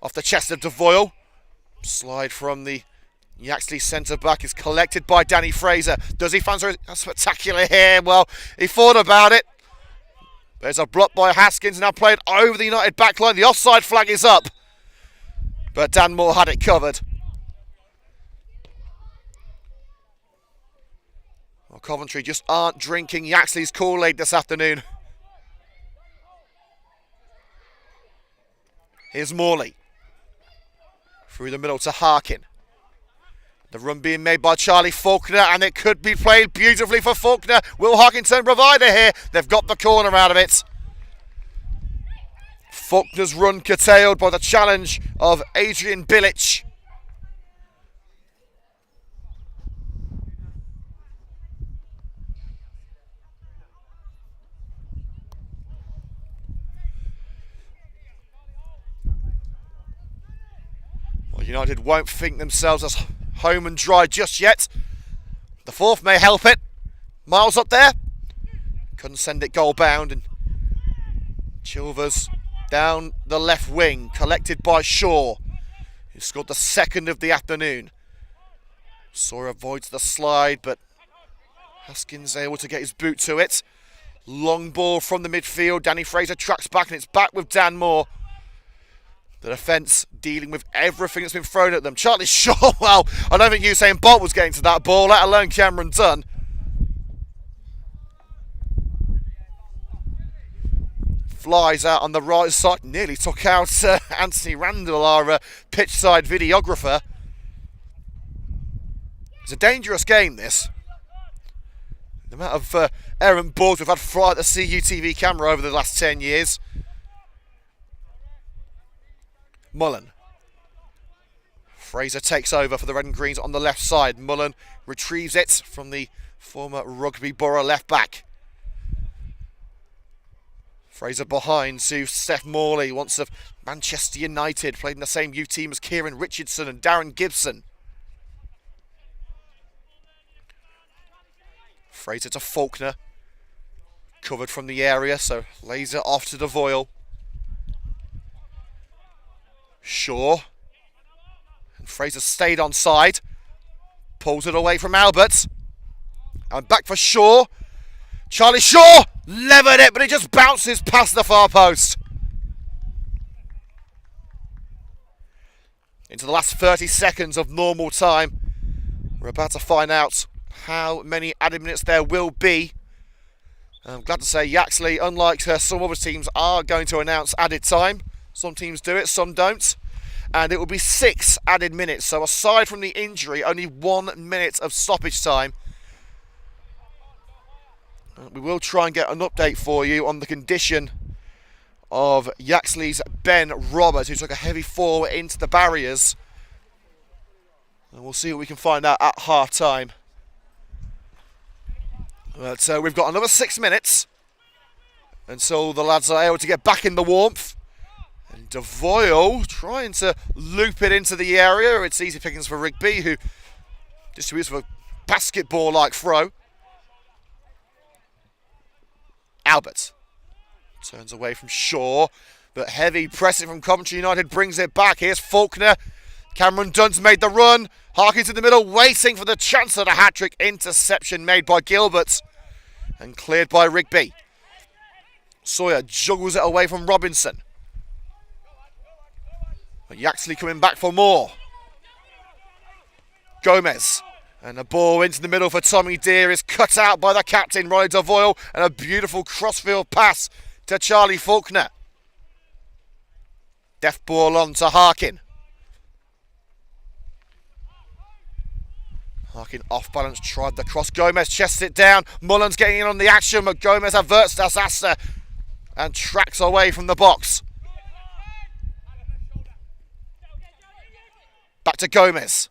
Off the chest of Devoyle. Slide from the Yaxley centre-back is collected by Danny Fraser. Does he fancy a spectacular here? Well, he thought about it. There's a block by Haskins, now played over the United backline. The offside flag is up. But Dan Moore had it covered. Well, Coventry just aren't drinking Yaxley's Kool-Aid this afternoon. Here's Morley. Through the middle to Harkin. The run being made by Charlie Faulkner, and it could be played beautifully for Faulkner. Will Harkin turn provider here? They've got the corner out of it. Faulkner's run curtailed by the challenge of Adrian Bilic. Well, United won't think themselves as home and dry just yet. The fourth may help it. Miles up there. Couldn't send it goal bound. And Chilvers down the left wing. Collected by Shaw, who scored the second of the afternoon. Shaw avoids the slide, but Haskins able to get his boot to it. Long ball from the midfield. Danny Fraser tracks back, and it's back with Dan Moore. The defence dealing with everything that's been thrown at them. Charlie Shaw, well, I don't think Usain Bolt was getting to that ball, let alone Cameron Dunn. Flies out on the right side, nearly took out Anthony Randall, our pitch side videographer. It's a dangerous game, this. The amount of errant balls we've had fly at the CUTV camera over the last 10 years. Mullen. Fraser takes over for the Red and Greens on the left side. Mullen retrieves it from the former Rugby Borough left back. Fraser behind to Steph Morley, once of Manchester United, played in the same youth team as Kieran Richardson and Darren Gibson. Fraser to Faulkner. Covered from the area, so lays it off to Devoyle. Shaw. And Fraser stayed on side. Pulls it away from Albert. And back for Shaw. Charlie Shaw levered it, but it just bounces past the far post. Into the last 30 seconds of normal time. We're about to find out how many added minutes there will be. I'm glad to say Yaxley, unlike some other teams, are going to announce added time. Some teams do it, some don't. And it will be 6 added minutes. So aside from the injury, only 1 minute of stoppage time. We will try and get an update for you on the condition of Yaxley's Ben Roberts, who took a heavy fall into the barriers. And we'll see what we can find out at half time. But we've got another 6 minutes. until the lads are able to get back in the warmth. And Devoyle trying to loop it into the area. It's easy pickings for Rigby, who distributes for a basketball-like throw. Albert turns away from Shaw, but heavy pressing from Coventry United brings it back. Here's Faulkner. Cameron Dunn's made the run. Harkins in the middle, waiting for the chance of the hat-trick. Interception made by Gilbert and cleared by Rigby. Sawyer juggles it away from Robinson. But Yaxley coming back for more. Gomez. And the ball into the middle for Tommy Deere is cut out by the captain, Ronnie Devoyle. And a beautiful crossfield pass to Charlie Faulkner. Deft ball on to Harkin. Harkin off balance, tried the cross. Gomez chests it down. Mullins getting in on the action, but Gomez averts disaster and tracks away from the box. Back to Gomez.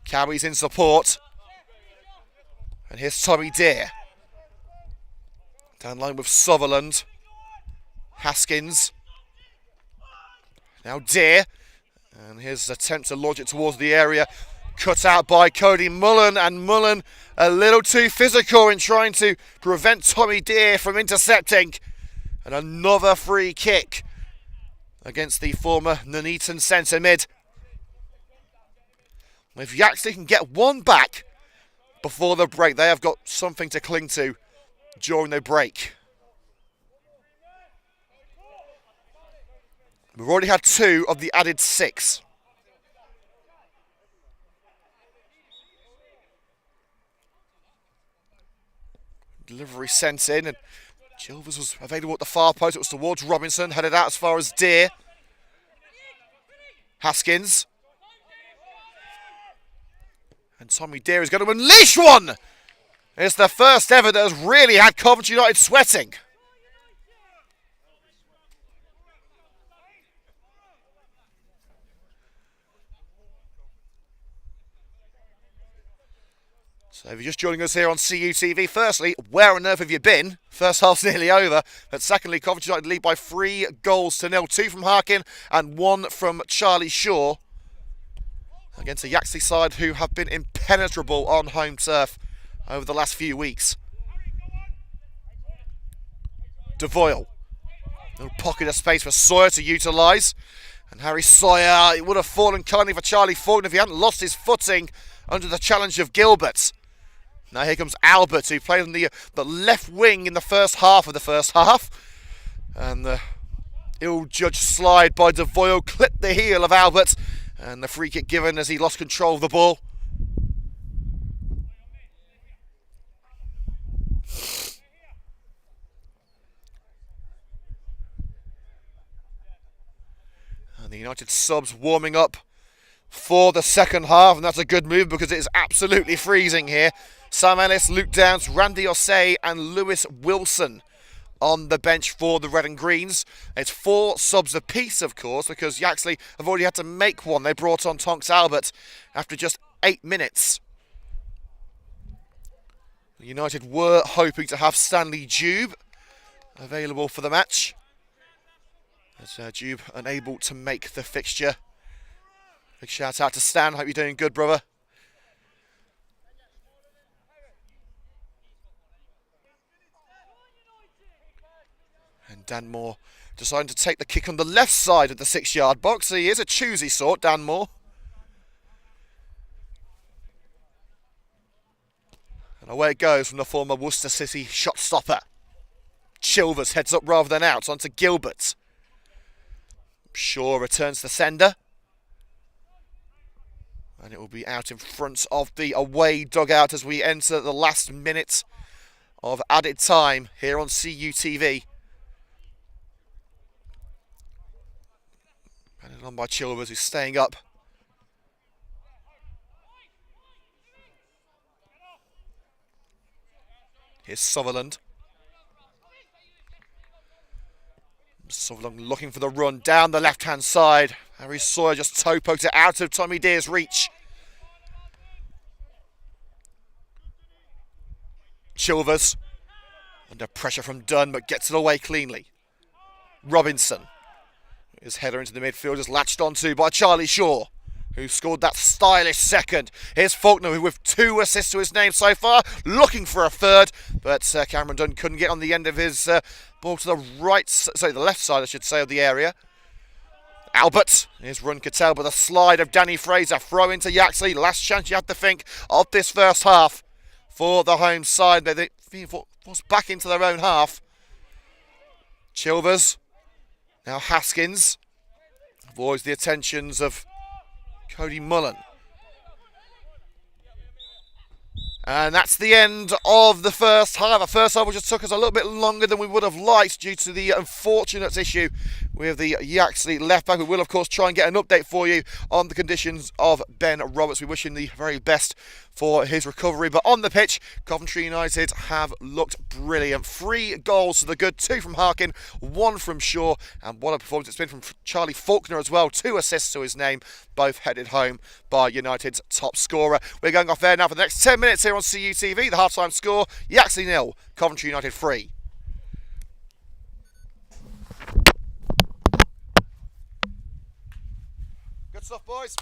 Cowie's in support. And here's Tommy Deere. Down line with Sutherland. Haskins. Now Deere. And here's an attempt to launch it towards the area. Cut out by Cody Mullen. And Mullen a little too physical in trying to prevent Tommy Deere from intercepting. And another free kick against the former Nuneaton centre mid. If Yaxley can get one back before the break, they have got something to cling to during the break. We've already had 2 of the added 6. Delivery sent in, and Chilvers was available at the far post. It was towards Robinson, headed out as far as Deere. Haskins. And Tommy Deere is going to unleash one! It's the first ever that has really had Coventry United sweating. So if you're just joining us here on CUTV, firstly, where on earth have you been? First half's nearly over. But secondly, Coventry United lead by 3 goals to 0. 2 from Harkin and 1 from Charlie Shaw. Against a Yaxley side who have been impenetrable on home turf over the last few weeks. Devoyle. Little pocket of space for Sawyer to utilise. And Harry Sawyer, it would have fallen kindly for Charlie Faulkner if he hadn't lost his footing under the challenge of Gilbert. Now here comes Albert, who played on the left wing in the first half of the first half. And the ill-judged slide by Devoyle clipped the heel of Albert. And the free kick given as he lost control of the ball. And the United subs warming up for the second half. And that's a good move because it is absolutely freezing here. Sam Ellis, Luke Downs, Randy Osei and Lewis Wilson on the bench for the Red and Greens. It's 4 subs apiece, of course, because Yaxley have already had to make one. They brought on Tonks Albert after just 8 minutes. United were hoping to have Stanley Dube available for the match. As Dube unable to make the fixture. Big shout out to Stan. Hope you're doing good, brother. And Dan Moore deciding to take the kick on the left side of the 6-yard box. He is a choosy sort, Dan Moore. And away it goes from the former Worcester City shot stopper. Chilvers heads up rather than out onto Gilbert. Shaw returns the sender. And it will be out in front of the away dugout as we enter the last minute of added time here on CUTV. Handed on by Chilvers, who's staying up. Here's Sutherland. Sutherland looking for the run down the left-hand side. Harry Sawyer just toe poked it out of Tommy Deere's reach. Chilvers. Under pressure from Dunn, but gets it away cleanly. Robinson. His header into the midfield is latched onto by Charlie Shaw, who scored that stylish second. Here's Faulkner, who with 2 assists to his name so far, looking for a third, but Cameron Dunn couldn't get on the end of his ball to the left side, I should say, of the area. Albert, his run could tell, but the slide of Danny Fraser, throw into Yaxley. Last chance you had to think of this first half for the home side. They forced back into their own half. Chilvers, now Haskins, avoids the attentions of Cody Mullen. And that's the end of the first half. The first half just took us a little bit longer than we would have liked due to the unfortunate issue with the Yaxley left back. We will, of course, try and get an update for you on the conditions of Ben Roberts. We wish him the very best for his recovery. But on the pitch, Coventry United have looked brilliant. 3 goals to the good, 2 from Harkin, 1 from Shaw. And what a performance it's been from Charlie Faulkner as well. 2 assists to his name, both headed home by United's top scorer. We're going off there now for the next 10 minutes here on CUTV. The half-time score, Yaxley 0, Coventry United 3. Good stuff, boys.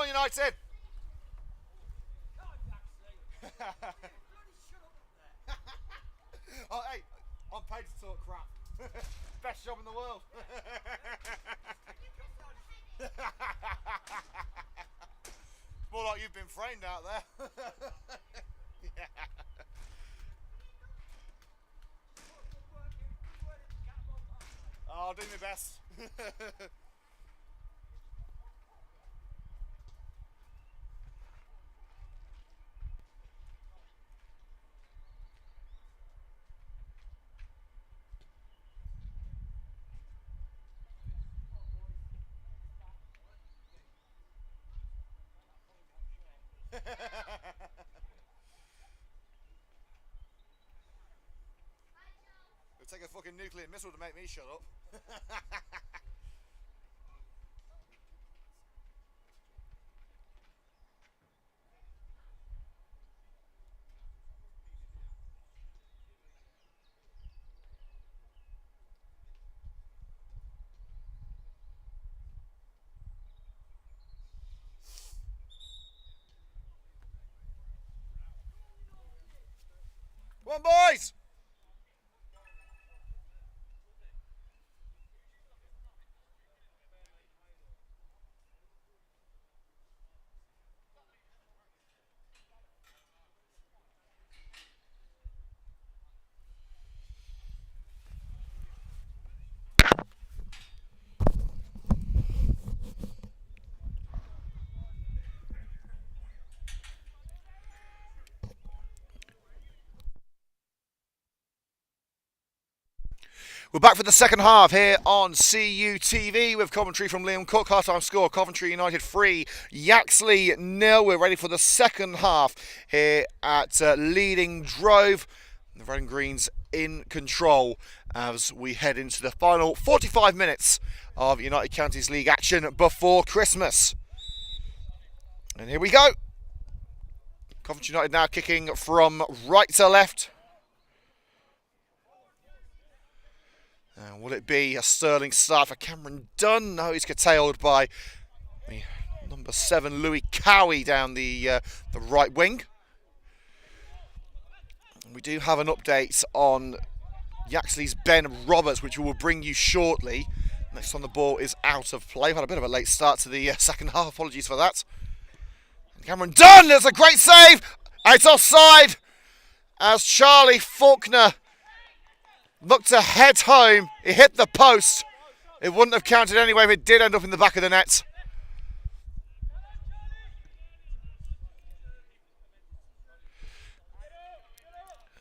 on, United. Oh, hey, I'm paid to talk crap. Best job in the world. More like you've been framed out there. Yeah. I'll do my best. It'll take a fucking nuclear missile to make me shut up. Come on, boys! We're back for the second half here on CUTV with commentary from Liam Cook. Half-time score, Coventry United 3, Yaxley 0. We're ready for the second half here at Leading Drove. The Red and Greens in control as we head into the final 45 minutes of United Counties League action before Christmas. And here we go. Coventry United now kicking from right to left. Will it be a sterling start for Cameron Dunn? No, he's curtailed by the number 7 Louis Cowie down the right wing. We do have an update on Yaxley's Ben Roberts, which we will bring you shortly. Next on the ball is out of play. We've had a bit of a late start to the second half. Apologies for that. And Cameron Dunn, there's a great save. It's offside as Charlie Faulkner looked to head home. He hit the post. It wouldn't have counted anyway if it did end up in the back of the net.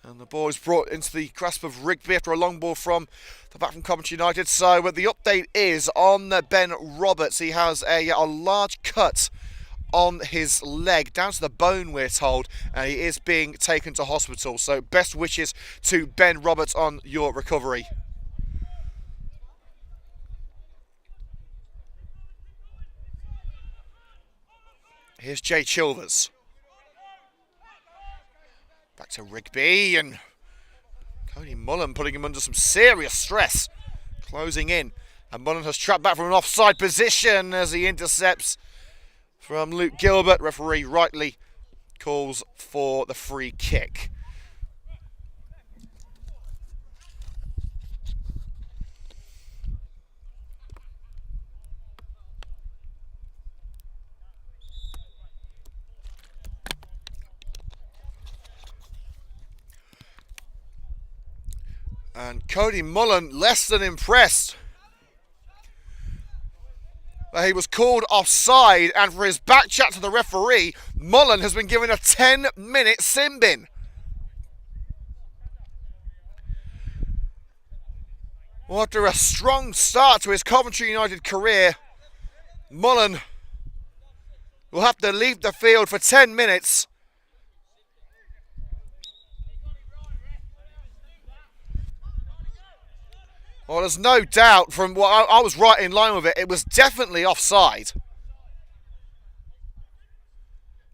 And the ball is brought into the grasp of Rigby after a long ball from the back from Coventry United. So the update is on Ben Roberts. He has a large cut on his leg, down to the bone, we're told, and he is being taken to hospital. So best wishes to Ben Roberts on your recovery. Here's Jay Chilvers. Back to Rigby, and Cody Mullen putting him under some serious stress. Closing in, and Mullen has trapped back from an offside position as he intercepts from Luke Gilbert. Referee rightly calls for the free kick. And Cody Mullen less than impressed. He was called offside, and for his back chat to the referee, Mullen has been given a 10-minute sin bin. Well, after a strong start to his Coventry United career, Mullen will have to leave the field for 10 minutes. Well, there's no doubt from what I was right in line with it was definitely offside.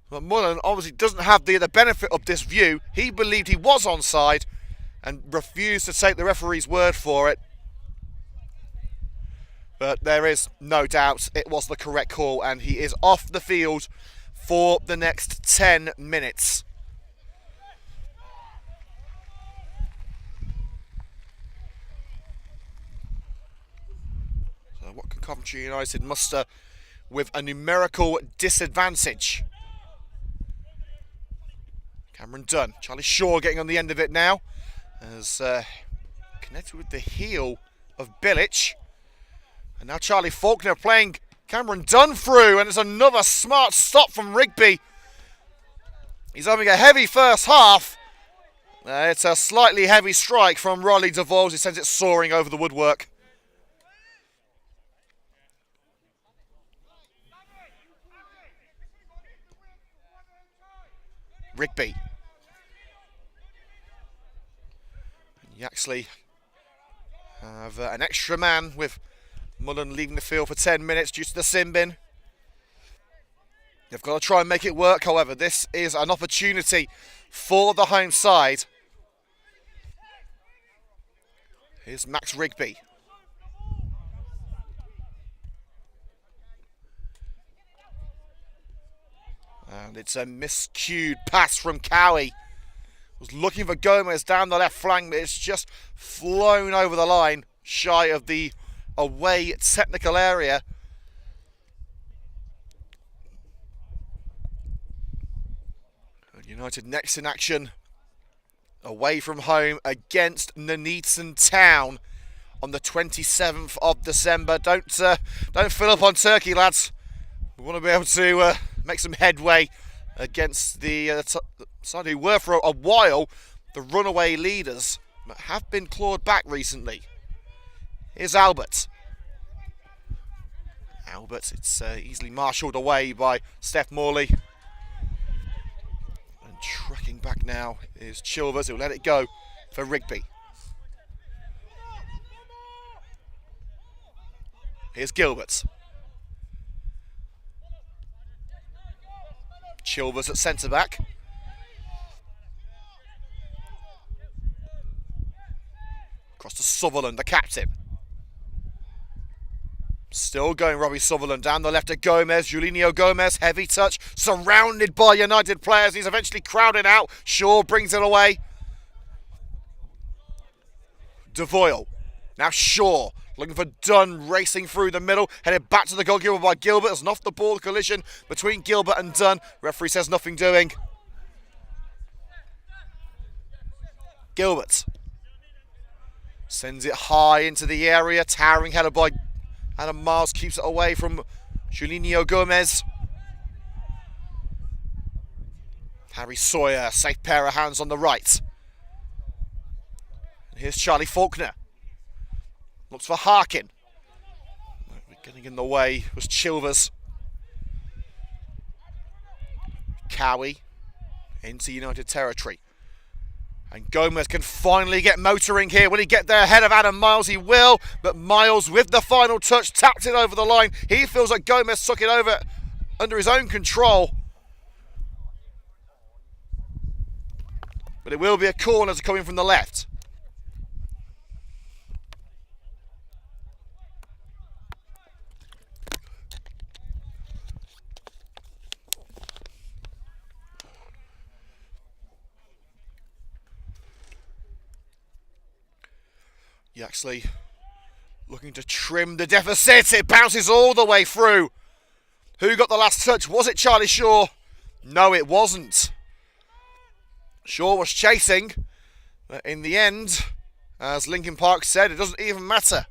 But Mullen obviously doesn't have the benefit of this view. He believed he was onside and refused to take the referee's word for it. But there is no doubt it was the correct call, and he is off the field for the next 10 minutes. So what can Coventry United muster with a numerical disadvantage? Cameron Dunn, Charlie Shaw getting on the end of it now, as connected with the heel of Bilic. And now Charlie Faulkner playing Cameron Dunn through, and it's another smart stop from Rigby. He's having a heavy first half. It's a slightly heavy strike from Riley DeVos. He sends it soaring over the woodwork. Rigby. Yaxley have an extra man with Mullen leading the field for 10 minutes due to the sin bin. They've got to try and make it work, however. This is an opportunity for the home side. Here's Max Rigby. And it's a miscued pass from Cowie. Was looking for Gomez down the left flank, but it's just flown over the line, shy of the away technical area. And United next in action, away from home against Nuneaton Town on the 27th of December. Don't fill up on turkey, lads. We want to be able to make some headway against the side who were for a while the runaway leaders, but have been clawed back recently. Here's Albert. It's easily marshalled away by Steph Morley. And tracking back now is Chilvers, who'll let it go for Rigby. Here's Gilbert. Chilvers at centre-back. Across to Sutherland, the captain. Still going Robbie Sutherland down the left to Gomez. Julinho Gomez, heavy touch, surrounded by United players. He's eventually crowded out. Shaw brings it away. Devoyle. Now Shaw looking for Dunn, racing through the middle, headed back to the goalkeeper by Gilbert. It's an off the ball collision between Gilbert and Dunn. Referee says nothing doing. Gilbert sends it high into the area. Towering header by Adam Miles, keeps it away from Julinho Gomez. Harry Sawyer, safe pair of hands on the right. And here's Charlie Faulkner. Looks for Harkin. Getting in the way was Chilvers. Cowie into United territory. And Gomez can finally get motoring here. Will he get there ahead of Adam Miles? He will. But Miles, with the final touch, tapped it over the line. He feels like Gomez took it over under his own control. But it will be a corner coming from the left. Yaxley looking to trim the deficit. It bounces all the way through. Who got the last touch? Was it Charlie Shaw? No, it wasn't. Shaw was chasing. But in the end, as Linkin Park said, it doesn't even matter.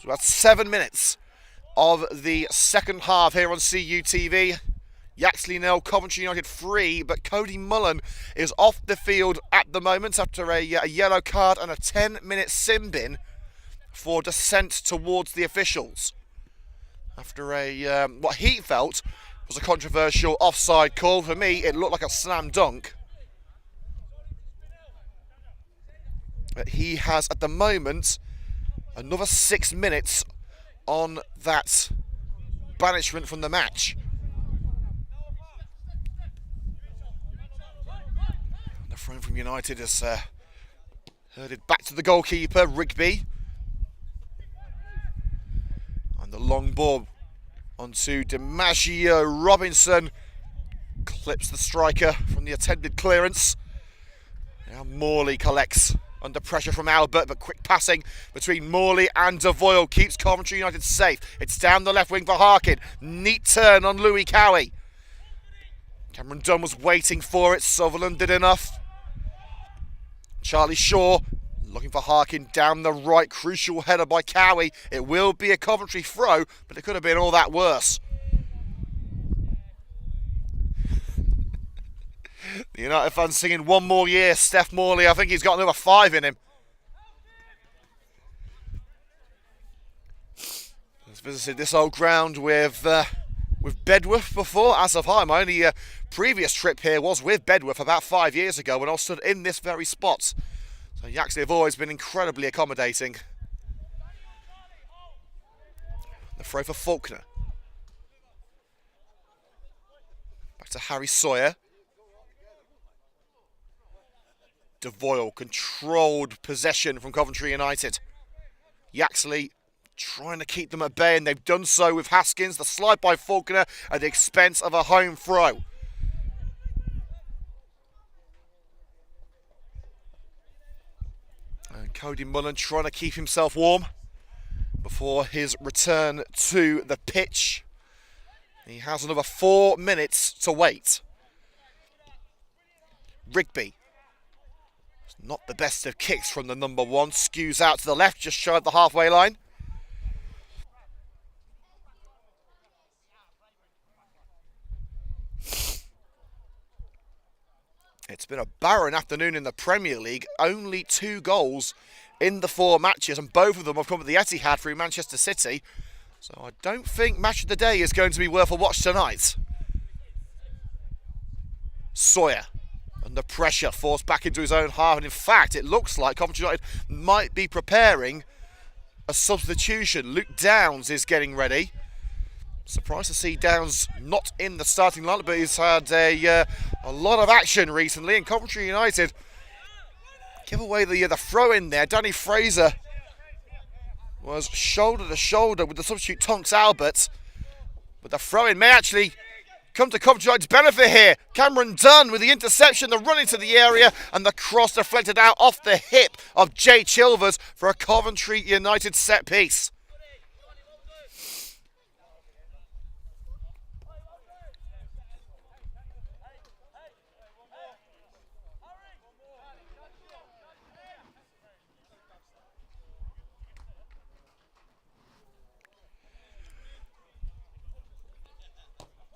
So that's 7 minutes of the second half here on CUTV. Yaxley 0, Coventry United 3, but Cody Mullen is off the field at the moment after a yellow card and a 10-minute sin bin for dissent towards the officials. After a what he felt was a controversial offside call. For me, it looked like a slam dunk. But he has, at the moment, another 6 minutes on that banishment from the match. The front from United has Headed back to the goalkeeper, Rigby. And the long ball onto DiMaggio Robinson. Clips the striker from the attempted clearance. Now Morley collects under pressure from Albert, but quick passing between Morley and Devoyle keeps Coventry United safe. It's down the left wing for Harkin. Neat turn on Louis Cowie. Cameron Dunn was waiting for it. Sutherland did enough. Charlie Shaw looking for Harkin down the right. Crucial header by Cowie. It will be a Coventry throw, but it could have been all that worse. The United fans singing one more year, Steph Morley. I think he's got another 5 in him. He's visited this old ground with Bedworth before, as have I. My only previous trip here was with Bedworth about 5 years ago when I stood in this very spot. So Yaxley have always been incredibly accommodating. The throw for Faulkner. Back to Harry Sawyer. Devoyle, controlled possession from Coventry United. Yaxley trying to keep them at bay, and they've done so with Haskins. The slide by Faulkner at the expense of a home throw. And Cody Mullen trying to keep himself warm before his return to the pitch. He has another 4 minutes to wait. Rigby. Not the best of kicks from the number 1. Skews out to the left, just shy of the halfway line. It's been a barren afternoon in the Premier League. Only 2 goals in the 4 matches, and both of them have come at the Etihad through Manchester City. So I don't think Match of the Day is going to be worth a watch tonight. Sawyer. Under pressure, forced back into his own half, and in fact it looks like Coventry United might be preparing a substitution. Luke Downs is getting ready. Surprised to see Downs not in the starting lineup, but he's had a lot of action recently, and Coventry United give away the throw in there. Danny Fraser was shoulder to shoulder with the substitute Tonks Albert, but the throw in may actually come to Coventry United's benefit here. Cameron Dunn with the interception, the run into the area, and the cross deflected out off the hip of Jay Chilvers for a Coventry United set piece.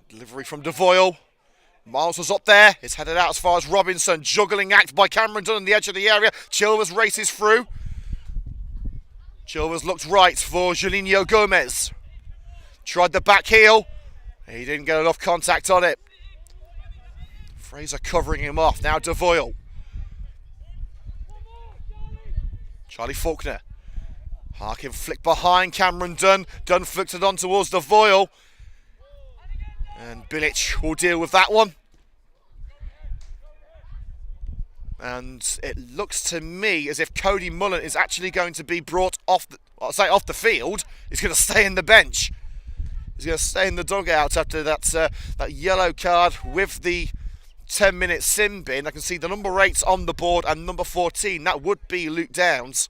Delivery from Devoyle. Miles was up there. It's headed out as far as Robinson. Juggling act by Cameron Dunn on the edge of the area. Chilvers races through. Chilvers looked right for Julinho Gomez. Tried the back heel. He didn't get enough contact on it. Fraser covering him off. Now Devoyle. Charlie Faulkner. Harkin flicked behind Cameron Dunn. Dunn flicked it on towards Devoyle. And Bilic will deal with that one. And it looks to me as if Cody Mullen is actually going to be brought off the field. He's going to stay in the bench. He's going to stay in the dugout after that yellow card with the 10-minute sin bin. I can see the number 8 on the board and number 14. That would be Luke Downs.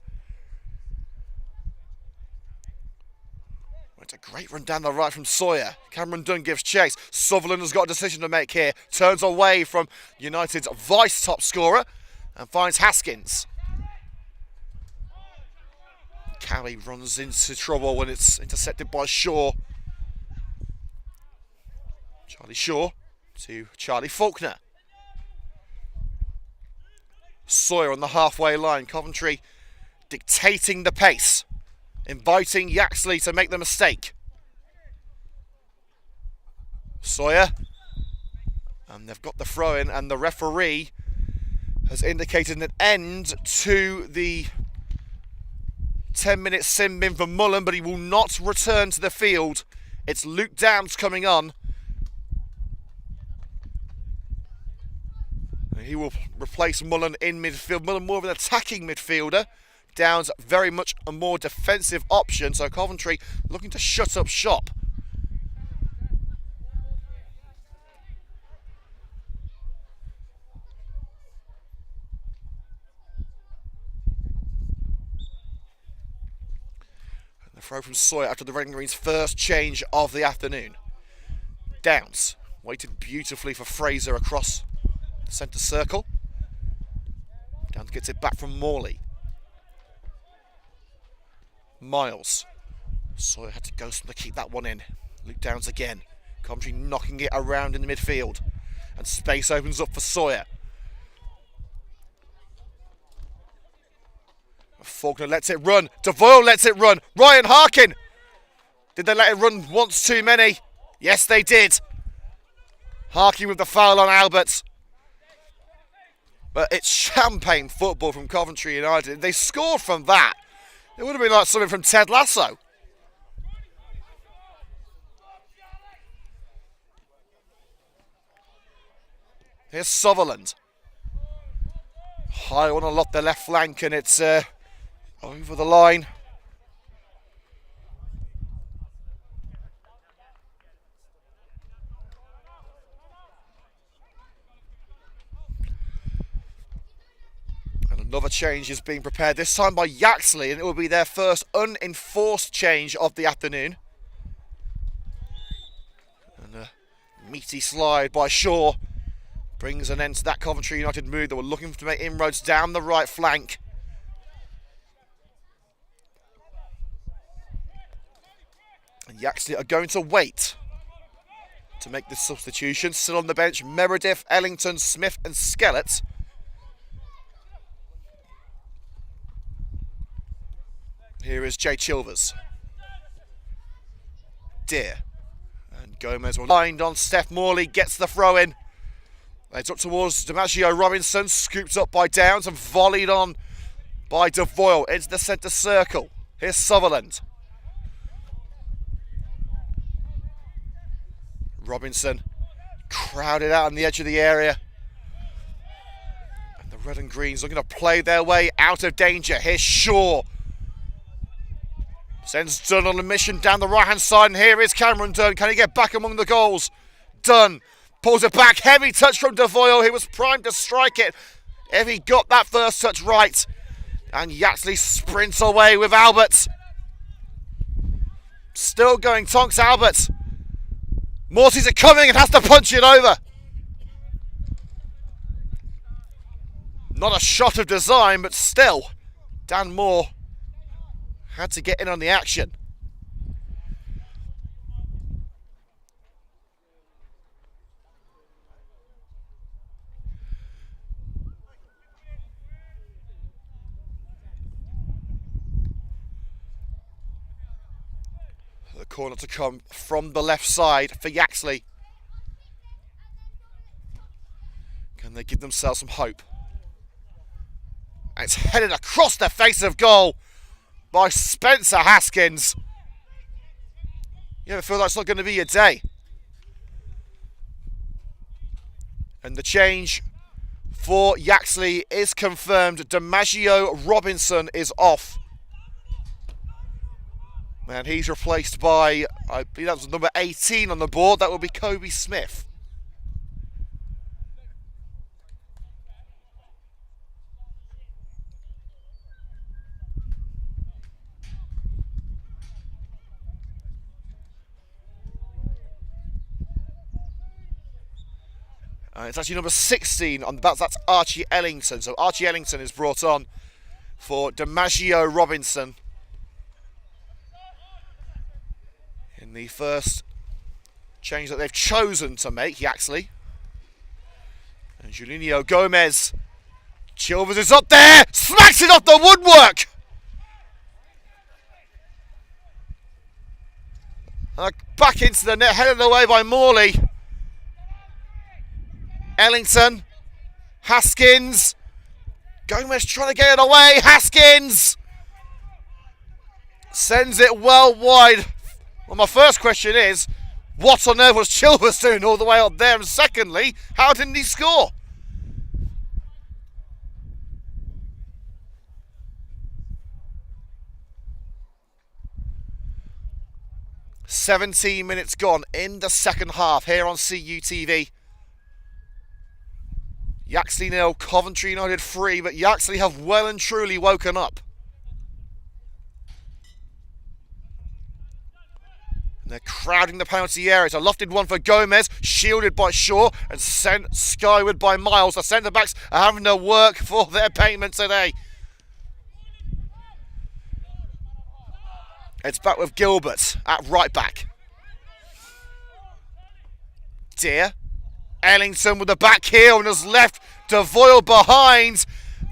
It's a great run down the right from Sawyer. Cameron Dunn gives chase. Sutherland has got a decision to make here. Turns away from United's vice top scorer and finds Haskins. Cowie runs into trouble when it's intercepted by Shaw. Charlie Shaw to Charlie Faulkner. Sawyer on the halfway line. Coventry dictating the pace, inviting Yaxley to make the mistake. Sawyer, and they've got the throw in, and the referee has indicated an end to the 10-minute sin bin for Mullen, but he will not return to the field. It's Luke Downs coming on. He will replace Mullen in midfield. Mullen more of an attacking midfielder. Downs very much a more defensive option. So Coventry looking to shut up shop. And the throw from Sawyer after the Red and Green's first change of the afternoon. Downs waited beautifully for Fraser across the centre circle. Downs gets it back from Morley. Miles. Sawyer had to go to keep that one in. Luke Downs again. Coventry knocking it around in the midfield. And space opens up for Sawyer. Faulkner lets it run. Devoyle lets it run. Ryan Harkin. Did they let it run once too many? Yes, they did. Harkin with the foul on Albert. But it's champagne football from Coventry United. They scored from that. It would have been like something from Ted Lasso. Here's Sutherland. High on a lot the left flank, and it's over the line. Another change is being prepared, this time by Yaxley, and it will be their first unenforced change of the afternoon. And a meaty slide by Shaw brings an end to that Coventry United move. They were looking to make inroads down the right flank. And Yaxley are going to wait to make this substitution. Still on the bench, Meredith, Ellington, Smith and Skellett. Here is Jay Chilvers. Deer. And Gomez will lined on Steph Morley, gets the throw in. It's up towards DiMaggio Robinson, scooped up by Downs and volleyed on by Devoyle into the centre circle. Here's Sutherland. Robinson crowded out on the edge of the area. And the Red and Greens looking to play their way out of danger. Here's Shaw. Sends Dunn on a mission down the right-hand side, and here is Cameron Dunn. Can he get back among the goals? Dunn pulls it back. Heavy touch from Devoyle. He was primed to strike it if he got that first touch right. And Yaxley sprints away with Albert. Still going, Tonks Albert. Morty's are coming and has to punch it over. Not a shot of design, but still, Dan Moore had to get in on the action. The corner to come from the left side for Yaxley. Can they give themselves some hope? And it's headed across the face of goal by Spencer Haskins. You ever feel like it's not going to be your day? And the change for Yaxley is confirmed. DiMaggio Robinson is off. And he's replaced by, I believe that was number 18 on the board. That will be Kobe Smith. It's actually number 16 on the back. That's Archie Ellington. So Archie Ellington is brought on for DiMaggio Robinson in the first change that they've chosen to make, Yaxley. And Julinho Gomez. Chilvers is up there. Smacks it off the woodwork. Back into the net, headed away by Morley. Ellington, Haskins, Gomez trying to get it away, Haskins sends it well wide. Well, my first question is, what on earth was Chilvers doing all the way up there? And secondly, how didn't he score? 17 minutes gone in the second half here on CUTV. Yaxley 0, Coventry United 3, but Yaxley have well and truly woken up. They're crowding the penalty area. It's a lofted one for Gomez, shielded by Shaw and sent skyward by Miles. The centre-backs are having to work for their payment today. It's back with Gilbert at right back. Dear. Ellington with the back heel and has left Devoyle behind.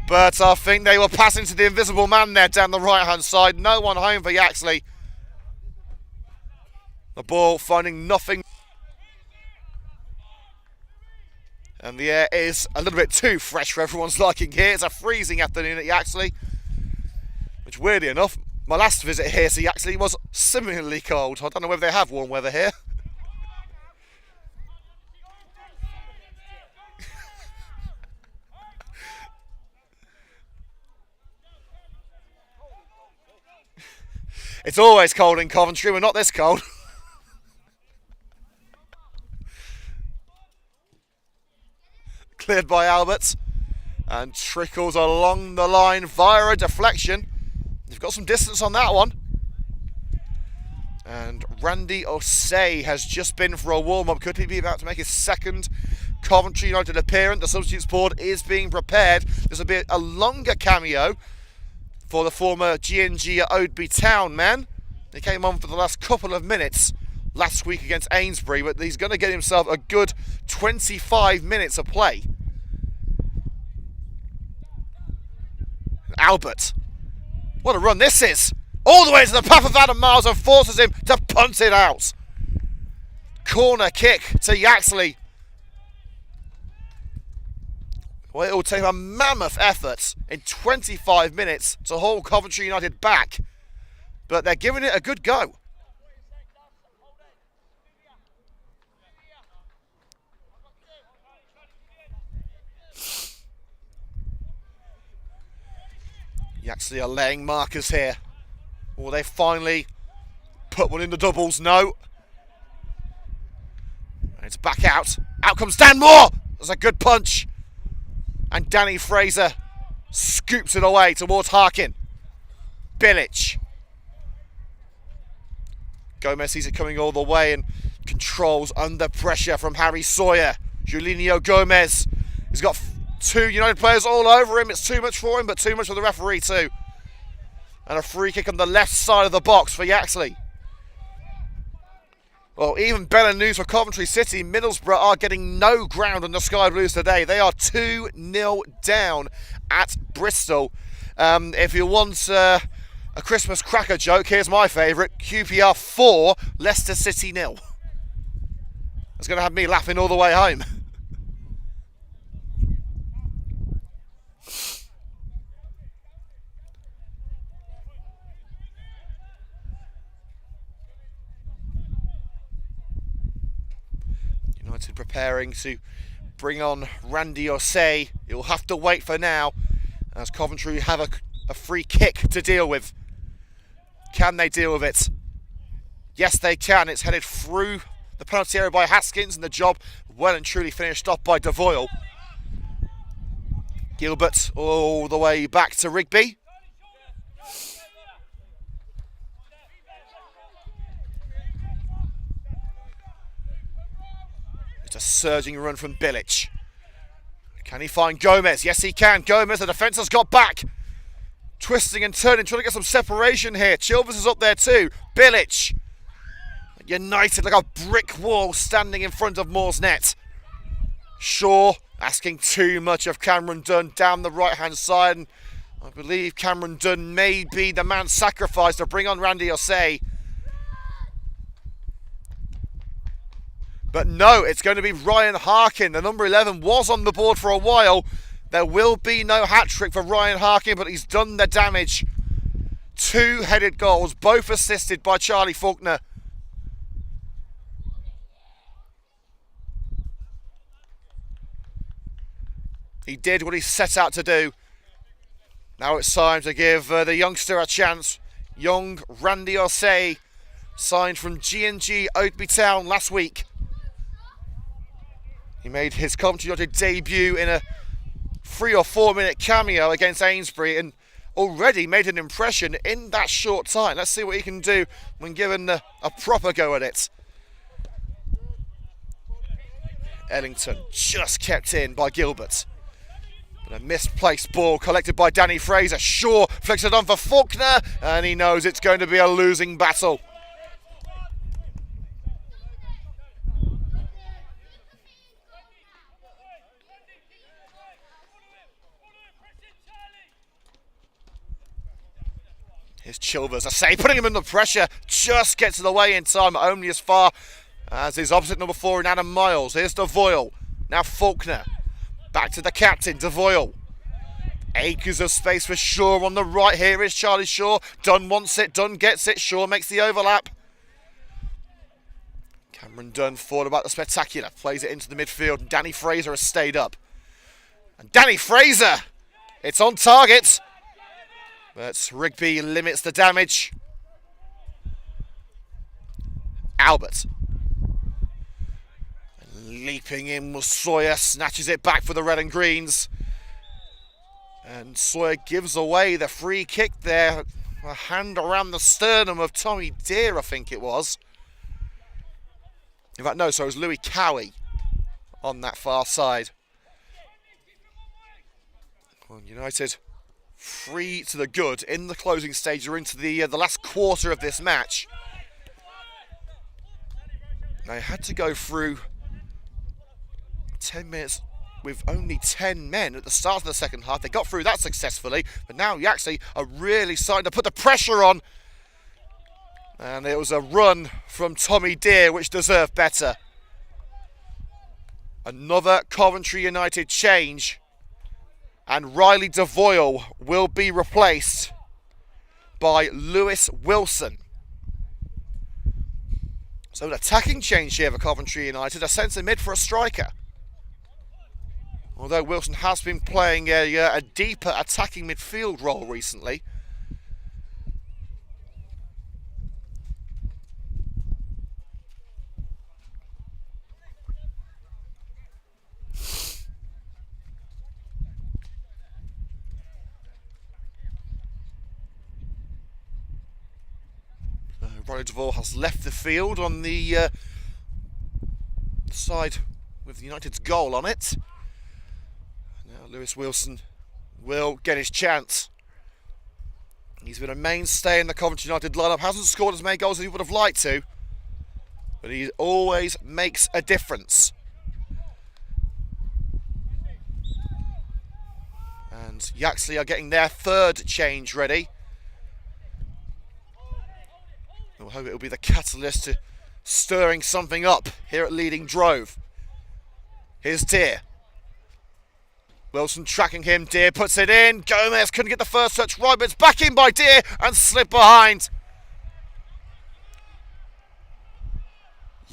But I think they were passing to the invisible man there down the right-hand side. No one home for Yaxley. The ball finding nothing. And the air is a little bit too fresh for everyone's liking here. It's a freezing afternoon at Yaxley. Which, weirdly enough, my last visit here to Yaxley was similarly cold. I don't know whether they have warm weather here. It's always cold in Coventry, we're not this cold. Cleared by Albert and trickles along the line via a deflection. You've got some distance on that one. And Randy Osei has just been for a warm-up. Could he be about to make his second Coventry United appearance? The substitutes board is being prepared. This will be a longer cameo for the former G&G at Oadby Town man. He came on for the last couple of minutes last week against Ainsbury, but he's going to get himself a good 25 minutes of play. Albert. What a run this is. All the way to the path of Adam Miles and forces him to punt it out. Corner kick to Yaxley. Well, it will take a mammoth effort in 25 minutes to hold Coventry United back. But they're giving it a good go. Yaxley are laying markers here. Will they finally put one in the doubles? No. And it's back out. Out comes Dan Moore. That's a good punch. And Danny Fraser scoops it away towards Harkin. Bilic. Gomez sees it coming all the way and controls under pressure from Harry Sawyer. Julinho Gomez. He's got two United players all over him. It's too much for him, but too much for the referee too. And a free kick on the left side of the box for Yaxley. Well, even better news for Coventry City. Middlesbrough are getting no ground on the Sky Blues today. They are 2-0 down at Bristol. If you want a Christmas cracker joke, here's my favourite. QPR 4, Leicester City 0. It's going to have me laughing all the way home. United preparing to bring on Randy Osei. He'll have to wait for now as Coventry have a free kick to deal with. Can they deal with it? Yes, they can. It's headed through the penalty area by Haskins and the job well and truly finished off by Devoyle. Gilbert all the way back to Rigby. It's a surging run from Bilic. Can he find Gomez? Yes, he can. Gomez, the defence has got back. Twisting and turning, trying to get some separation here. Chilvers is up there too. Bilic. United like a brick wall standing in front of Moore's net. Shaw asking too much of Cameron Dunn down the right-hand side. And I believe Cameron Dunn may be the man sacrificed to bring on Randy Osei. But no, it's going to be Ryan Harkin. The number 11 was on the board for a while. There will be no hat-trick for Ryan Harkin, but he's done the damage. Two headed goals, both assisted by Charlie Faulkner. He did what he set out to do. Now it's time to give the youngster a chance. Young Randy Osei signed from G&G Oadby Town last week. He made his Coventry United debut in a 3 or 4 minute cameo against Amesbury and already made an impression in that short time. Let's see what he can do when given a proper go at it. Ellington just kept in by Gilbert. But a misplaced ball collected by Danny Fraser. Shaw flicks it on for Faulkner, and he knows it's going to be a losing battle. Here's Chilvers, a save, putting him under pressure. Just gets to the way in time, only as far as his opposite number 4 in Adam Miles. Here's Devoyle. Now Faulkner. Back to the captain, Devoyle. Acres of space for Shaw on the right. Here is Charlie Shaw. Dunn wants it, Dunn gets it. Shaw makes the overlap. Cameron Dunn thought about the spectacular. Plays it into the midfield. Danny Fraser has stayed up. And Danny Fraser! It's on target. But Rigby limits the damage. Albert. Leaping in was Sawyer, snatches it back for the red and greens. And Sawyer gives away the free kick there. A hand around the sternum of Tommy Deere, I think it was. In fact, no, so it was Louis Cowie on that far side. Well, United 3 to the good in the closing stage. We're into the last quarter of this match. They had to go through 10 minutes with only 10 men at the start of the second half. They got through that successfully, but now Yaxley are really starting to put the pressure on. And it was a run from Tommy Deere which deserved better. Another Coventry United change. And Riley Devoyle will be replaced by Lewis Wilson. So an attacking change here for Coventry United, a centre mid for a striker. Although Wilson has been playing a deeper attacking midfield role recently. Riley Devoyle has left the field on the side with United's goal on it. Now Lewis Wilson will get his chance. He's been a mainstay in the Coventry United lineup. Hasn't scored as many goals as he would have liked to, but he always makes a difference. And Yaxley are getting their third change ready. We'll hope it'll be the catalyst to stirring something up here at Leading Drove. Here's Deere. Wilson tracking him. Deere puts it in. Gomez couldn't get the first touch right, but it's back in by Deere and slipped behind.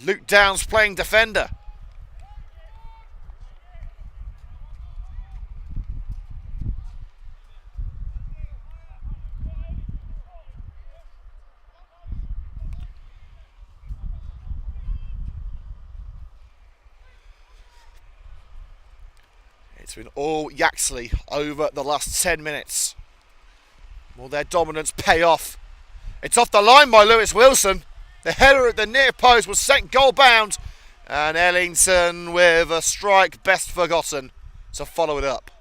Luke Downs playing defender. It's been all Yaxley over the last 10 minutes. Will their dominance pay off? It's off the line by Lewis Wilson. The header at the near post was sent goal bound. And Ellington with a strike best forgotten to follow it up.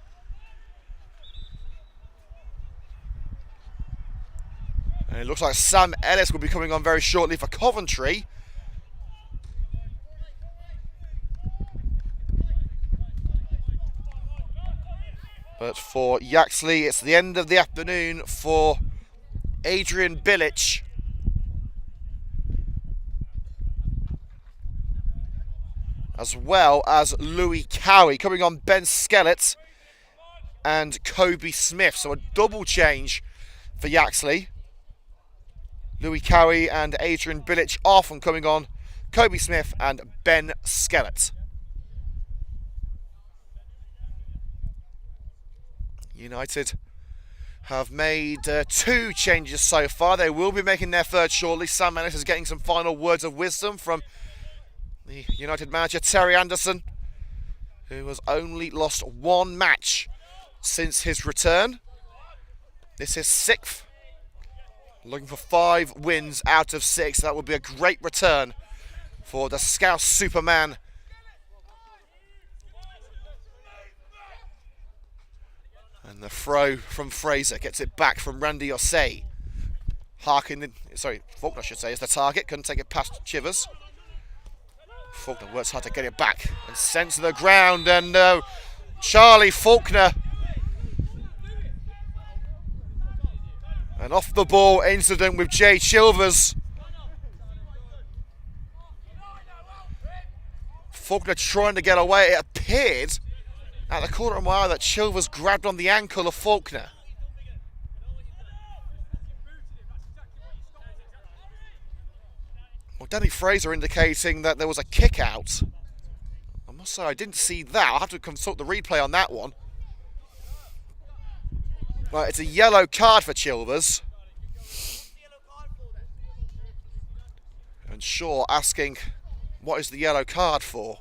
And it looks like Sam Ellis will be coming on very shortly for Coventry. But for Yaxley, it's the end of the afternoon for Adrian Bilic. As well as Louis Cowie. Coming on Ben Skellett and Kobe Smith. So a double change for Yaxley. Louis Cowie and Adrian Bilic off, and coming on Kobe Smith and Ben Skellett. United have made 2 changes so far. They will be making their third shortly. Sam Ellis is getting some final words of wisdom from the United manager, Terry Anderson, who has only lost 1 match since his return. This is 6th. Looking for 5 wins out of 6. That would be a great return for the Scouse Superman. And the throw from Fraser gets it back from Randy Osei. Faulkner should say, is the target. Couldn't take it past Chivers. Faulkner works hard to get it back and sent to the ground. And Charlie Faulkner. An off the ball incident with Jay Chilvers. Faulkner trying to get away. It appeared at the corner of my eye that Chilvers grabbed on the ankle of Faulkner. Well, Danny Fraser indicating that there was a kick out. I must say I didn't see that. I'll have to consult the replay on that one. Right, it's a yellow card for Chilvers. And Shaw asking, what is the yellow card for?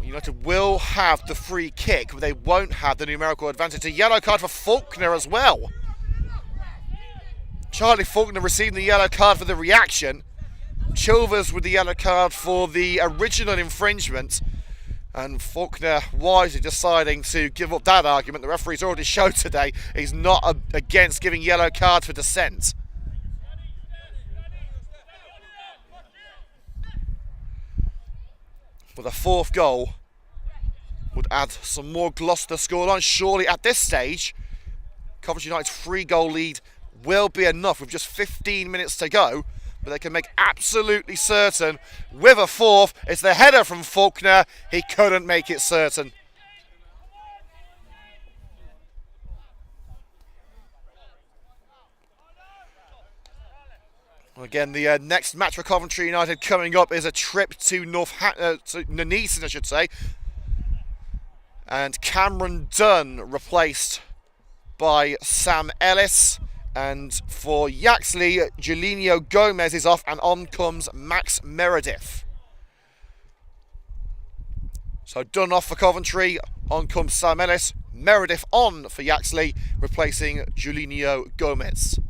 United will have the free kick, but they won't have the numerical advantage. A yellow card for Faulkner as well. Charlie Faulkner receiving the yellow card for the reaction. Chilvers with the yellow card for the original infringement. And Faulkner wisely deciding to give up that argument. The referee's already showed today he's not against giving yellow cards for dissent. But the 4th goal would add some more gloss to the scoreline. Surely at this stage, Coventry United's 3-goal lead will be enough with just 15 minutes to go. But they can make absolutely certain with a 4th. It's the header from Faulkner. He couldn't make it certain. Again, the next match for Coventry United coming up is a trip to Nuneaton, I should say. And Cameron Dunn replaced by Sam Ellis. And for Yaxley, Julinho Gomez is off, and on comes Max Meredith. So Dunn off for Coventry, on comes Sam Ellis. Meredith on for Yaxley, replacing Julinho Gomez.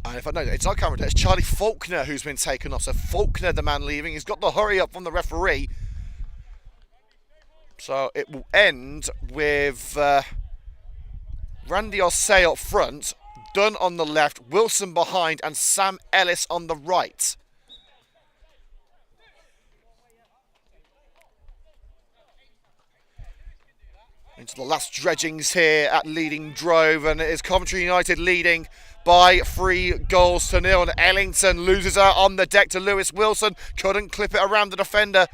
And if I know, it's not Cameron, it's Charlie Faulkner who's been taken off. So Faulkner, the man leaving, he's got the hurry up from the referee. So it will end with Randy Osei up front, Dunn on the left, Wilson behind, and Sam Ellis on the right. Into the last dredgings here at Leading Drove, and it is Coventry United leading by 3-0. And Ellington loses out on the deck to Lewis Wilson. Couldn't clip it around the defender.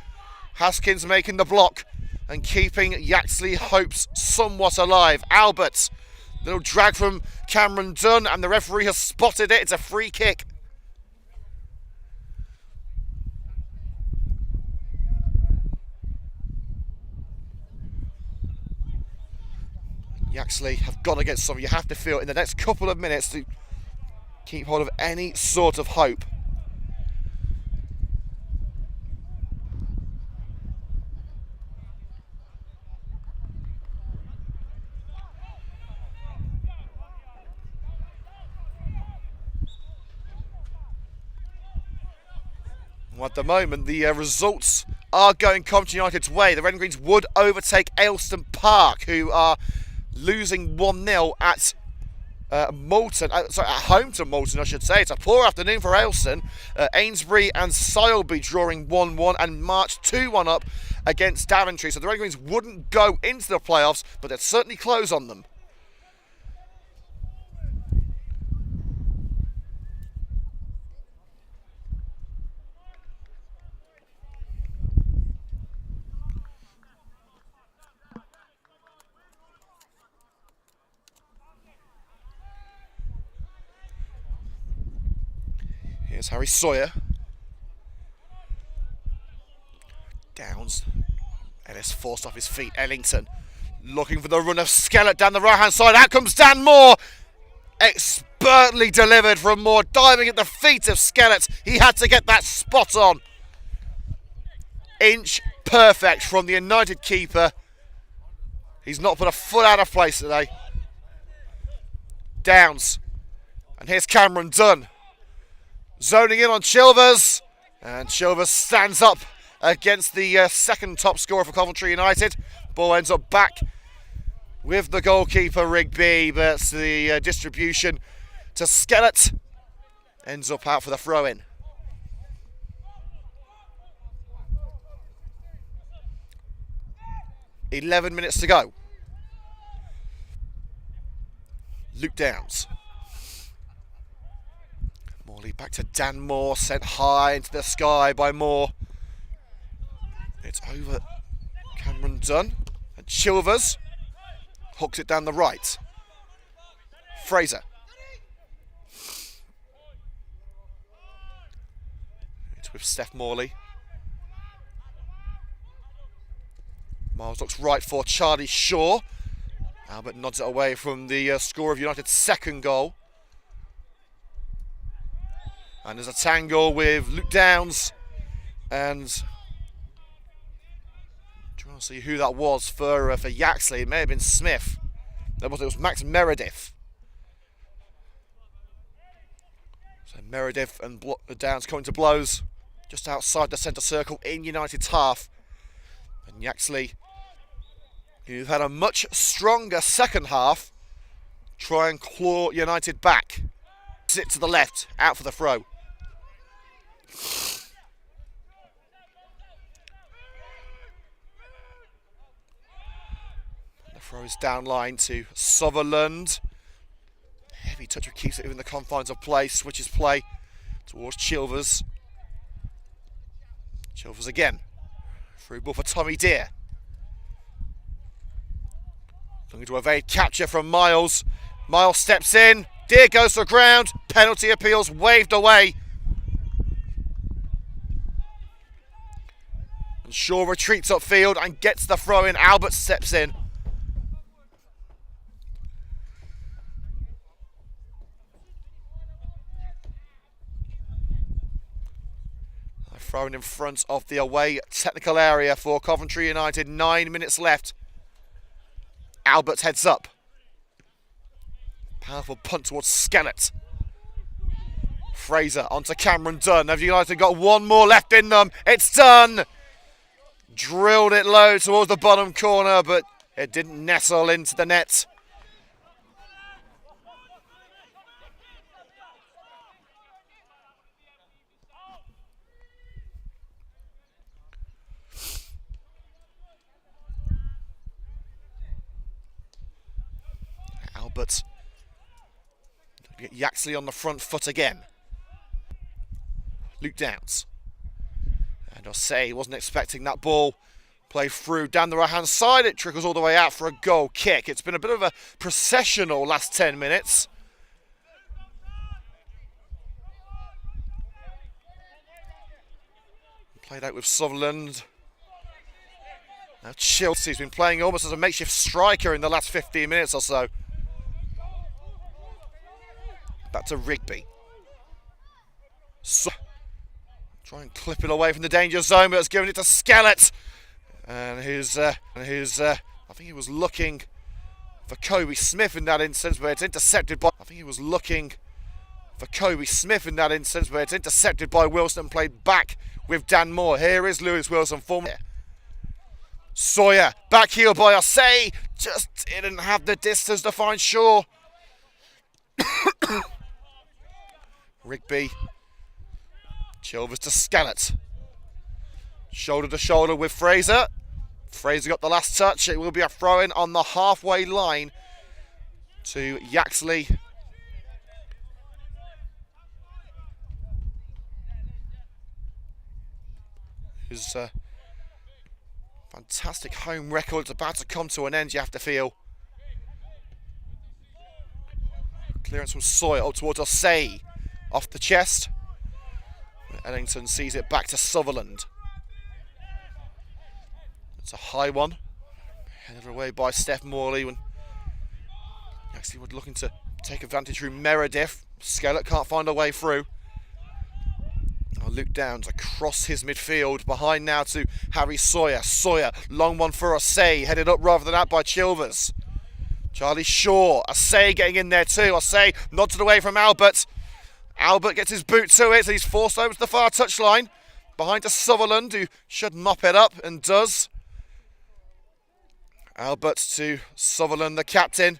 Haskins making the block and keeping Yaxley hopes somewhat alive. Albert, little drag from Cameron Dunn, and the referee has spotted it. It's a free kick. Yaxley have got to get something. You have to feel in the next couple of minutes to keep hold of any sort of hope. Well, at the moment, the results are going Coventry United's way. The Red and Greens would overtake Ayleston Park, who are losing 1-0 at Moulton, at home to Moulton, I should say. It's a poor afternoon for Ayleston. Ainsbury and Sileby drawing 1-1 and March 2-1 up against Daventry. So the Red Greens wouldn't go into the playoffs, but they'd certainly close on them. Here's Harry Sawyer. Downs. Ellis forced off his feet. Ellington looking for the run of Skellett down the right-hand side. Out comes Dan Moore. Expertly delivered from Moore, diving at the feet of Skellett. He had to get that spot on. Inch perfect from the United keeper. He's not put a foot out of place today. Downs. And here's Cameron Dunn. Zoning in on Chilvers. And Chilvers stands up against the second top scorer for Coventry United. Ball ends up back with the goalkeeper Rigby, but the distribution to Skellett ends up out for the throw-in. "11 minutes to go. Luke Downs. Morley back to Dan Moore, sent high into the sky by Moore. It's over Cameron Dunn, and Chilvers hooks it down the right. Fraser. It's with Steph Morley. Miles looks right for Charlie Shaw. Albert nods it away from the score of United's second goal. And there's a tangle with Luke Downs and trying to see who that was for Yaxley. It may have been Smith. It was Max Meredith. So Meredith and Downs coming to blows just outside the centre circle in United's half. And Yaxley, who've had a much stronger second half, try and claw United back. Sit to the left, out for the throw. Throws down line to Sutherland. Heavy touch of keeps it within the confines of play. Switches play towards Chilvers. Chilvers again. Through ball for Tommy Deere. Looking to evade capture from Miles. Miles steps in. Deere goes to the ground. Penalty appeals waved away. And Shaw retreats upfield and gets the throw in. Albert steps in. Thrown in front of the away technical area for Coventry United. 9 minutes left. Albert heads up. Powerful punt towards Skellett. Fraser onto Cameron Dunn. Have United got one more left in them? It's done! Drilled it low towards the bottom corner, but it didn't nestle into the net. Albert. Get Yaxley on the front foot again. Luke Downs. And Osei wasn't expecting that ball. Played through down the right-hand side. It trickles all the way out for a goal kick. It's been a bit of a processional last 10 minutes. Played out with Sutherland. Now Chelsea's been playing almost as a makeshift striker in the last 15 minutes or so. Back to Rigby. So, try and clip it away from the danger zone, but it's given it to Skellett. And I think he was looking for Kobe Smith in that instance, but it's intercepted by. Wilson and played back with Dan Moore. Here is Lewis Wilson for Sawyer, back heel by Osei. Just didn't have the distance to find Shaw. Rigby. Chilvers to Skellett. Shoulder to shoulder with Fraser. Fraser got the last touch. It will be a throw-in on the halfway line to Yaxley. His fantastic home record is about to come to an end, you have to feel. Clearance from Sawyer up towards Osei. Off the chest. Ellington sees it back to Sutherland. It's a high one. Headed away by Steph Morley when Yaxley were looking to take advantage through Meredith. Skellett can't find a way through. Luke Downs across his midfield. Behind now to Harry Sawyer. Sawyer, long one for Osei. Headed up rather than out by Chilvers. Charlie Shaw. Osei getting in there too. Osei nods it away from Albert. Albert gets his boot to it. So he's forced over to the far touchline. Behind to Sutherland, who should mop it up and does. Albert to Sutherland, the captain.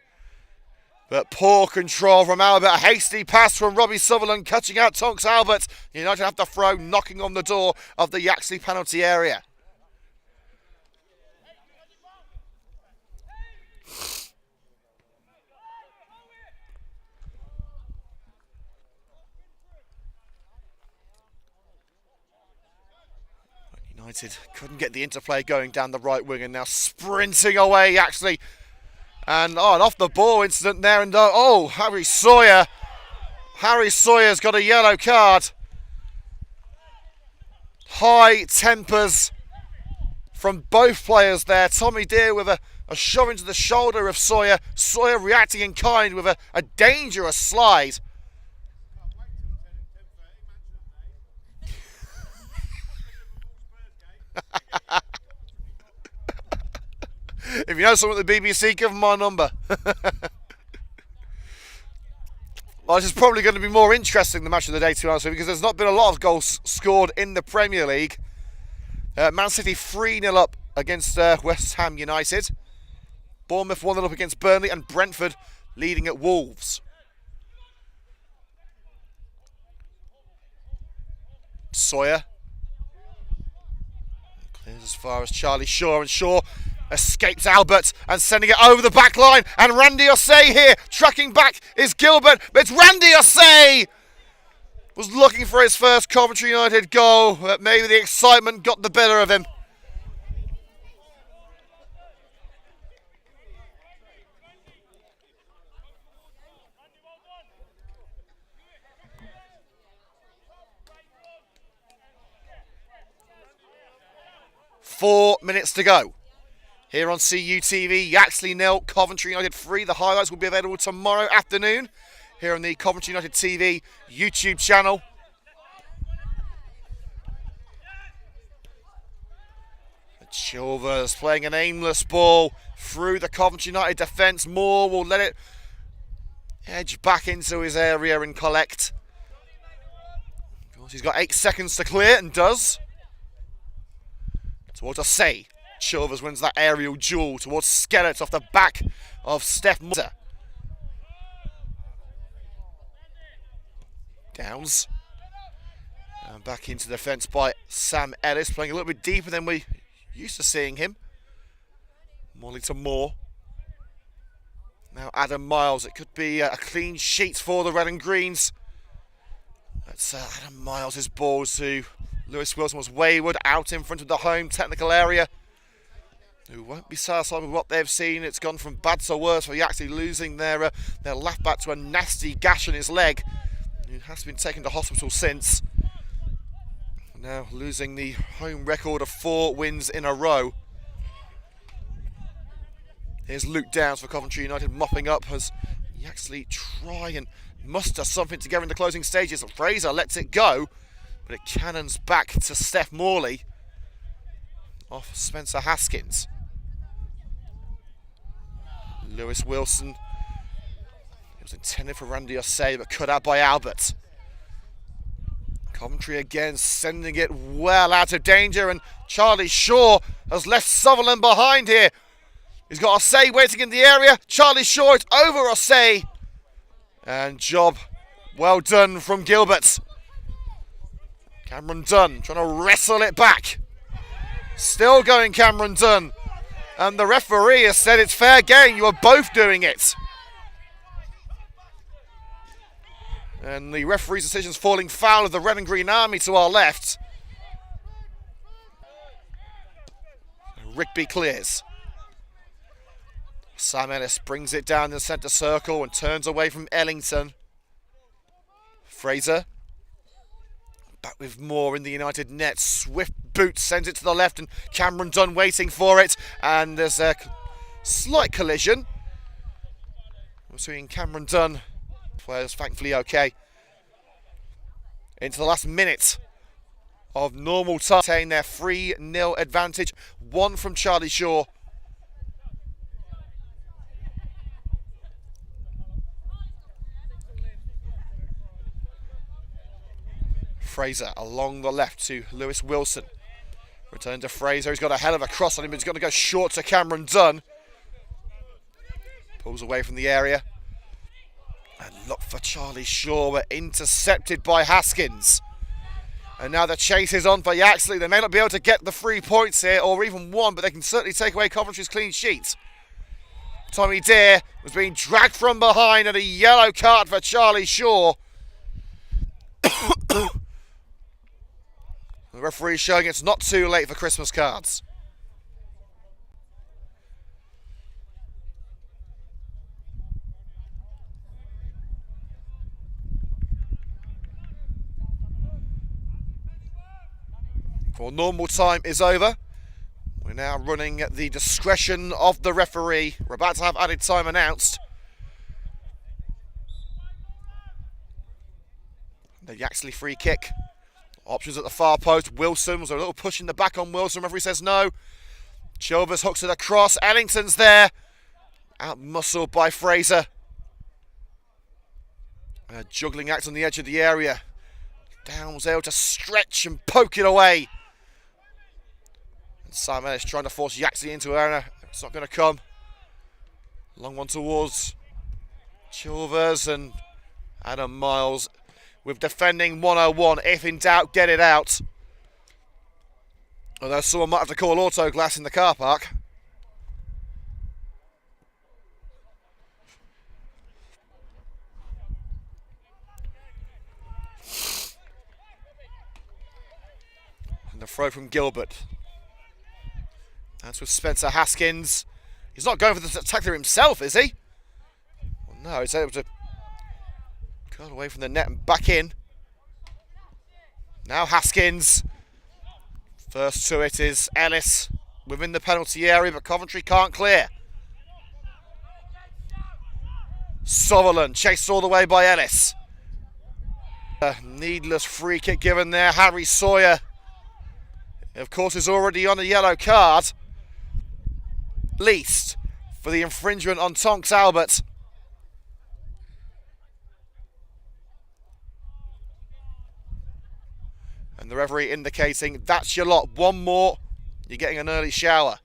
But poor control from Albert. A hasty pass from Robbie Sutherland, cutting out Tonks Albert. United have to throw, knocking on the door of the Yaxley penalty area. United couldn't get the interplay going down the right wing, and now sprinting away Yaxley. And an off the ball incident there, and Harry Sawyer. Harry Sawyer's got a yellow card. High tempers from both players there. Tommy Deere with a shove into the shoulder of Sawyer. Sawyer reacting in kind with a dangerous slide. If you know someone at the BBC, give them my number. Well, this is probably going to be more interesting the match of the day, to be honest with you, because there's not been a lot of goals scored in the Premier League. Man City 3-0 up against West Ham United. Bournemouth 1-0 up against Burnley, and Brentford leading at Wolves. Sawyer clears as far as Charlie Shaw, and Shaw escapes Albert and sending it over the back line, and Randy Osei here, tracking back is Gilbert, but it's Randy Osei! Was looking for his first Coventry United goal, but maybe the excitement got the better of him. Four minutes to go. Here on CUTV, Yaxley 0, Coventry United 3. The highlights will be available tomorrow afternoon here on the Coventry United TV YouTube channel. Chilvers playing an aimless ball through the Coventry United defence. Moore will let it edge back into his area and collect. Of course, he's got 8 seconds to clear and does. Towards Osei. Chilvers wins that aerial duel towards Skellett off the back of Steph Morley. Downs. And back into defence by Sam Ellis, playing a little bit deeper than we used to seeing him. Morley to Moore. Now Adam Miles. It could be a clean sheet for the Red and Greens. That's Adam Miles' ball to Lewis Wilson. Was wayward out in front of the home technical area. Who won't be satisfied with what they've seen. It's gone from bad to worse for Yaxley, losing their left back to a nasty gash in his leg. He has been taken to hospital since. Now losing the home record of 4 wins in a row. Here's Luke Downs for Coventry United, mopping up as Yaxley try and muster something together in the closing stages. Fraser lets it go, but it cannons back to Steph Morley off Spencer Haskins. Lewis Wilson. It was intended for Randy Osei, but cut out by Albert. Coventry again sending it well out of danger, and Charlie Shaw has left Sutherland behind here. He's got Osei waiting in the area. Charlie Shaw, it's over Osei. And job well done from Gilbert. Cameron Dunn trying to wrestle it back. Still going Cameron Dunn. And the referee has said it's fair game. You are both doing it. And the referee's decision's falling foul of the Red and Green Army to our left. Rigby clears. Sam Ellis brings it down the centre circle and turns away from Ellington. Fraser. Back with more in the United net. Swift boot sends it to the left, and Cameron Dunn waiting for it. And there's a slight collision between Cameron Dunn. Players thankfully okay. Into the last minute of normal time. Retain their 3-0 advantage. One from Charlie Shaw. Fraser along the left to Lewis Wilson. Return to Fraser. He's got a hell of a cross on him, but he's got to go short to Cameron Dunn. Pulls away from the area. And look for Charlie Shaw, but intercepted by Haskins. And now the chase is on for Yaxley. They may not be able to get the 3 points here, or even one, but they can certainly take away Coventry's clean sheet. Tommy Deere was being dragged from behind, and a yellow card for Charlie Shaw. The referee showing it's not too late for Christmas cards. Well, normal time is over. We're now running at the discretion of the referee. We're about to have added time announced. The Yaxley free kick. Options at the far post. Wilson was a little push in the back on Wilson. Referee says no. Chilvers hooks it across. Ellington's there. Out-muscled by Fraser. A juggling act on the edge of the area. Downs able to stretch and poke it away. And Simon is trying to force Yaxley into area. It's not going to come. Long one towards Chilvers and Adam Miles with defending 101. If in doubt, get it out. Although someone might have to call auto glass in the car park. And the throw from Gilbert. That's with Spencer Haskins. He's not going for the tackler himself, is he? Well, no, he's able to cut away from the net and back in. Now Haskins. First to it is Ellis within the penalty area, but Coventry can't clear. Sutherland chased all the way by Ellis. A needless free kick given there. Harry Sawyer, of course, is already on a yellow card. Least for the infringement on Tonks Albert. And the referee indicating that's your lot. One more, you're getting an early shower.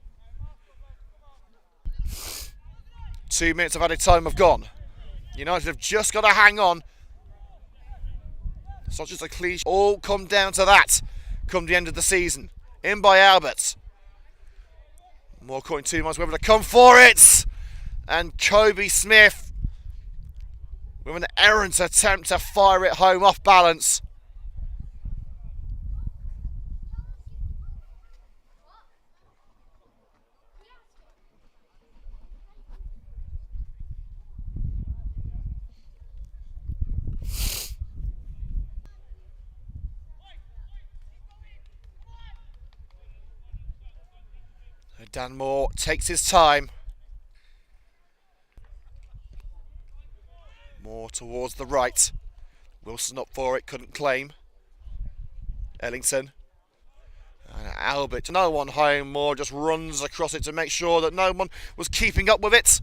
2 minutes of added time have gone. United have just got to hang on. It's not just a cliche. All come down to that come the end of the season. In by Albert. More caught in 2 months, whether to come for it. And Kobe Smith with an errant attempt to fire it home off balance. Dan Moore takes his time. More towards the right. Wilson up for it, couldn't claim. Ellington. And Albert, no one home. Moore just runs across it to make sure that no one was keeping up with it.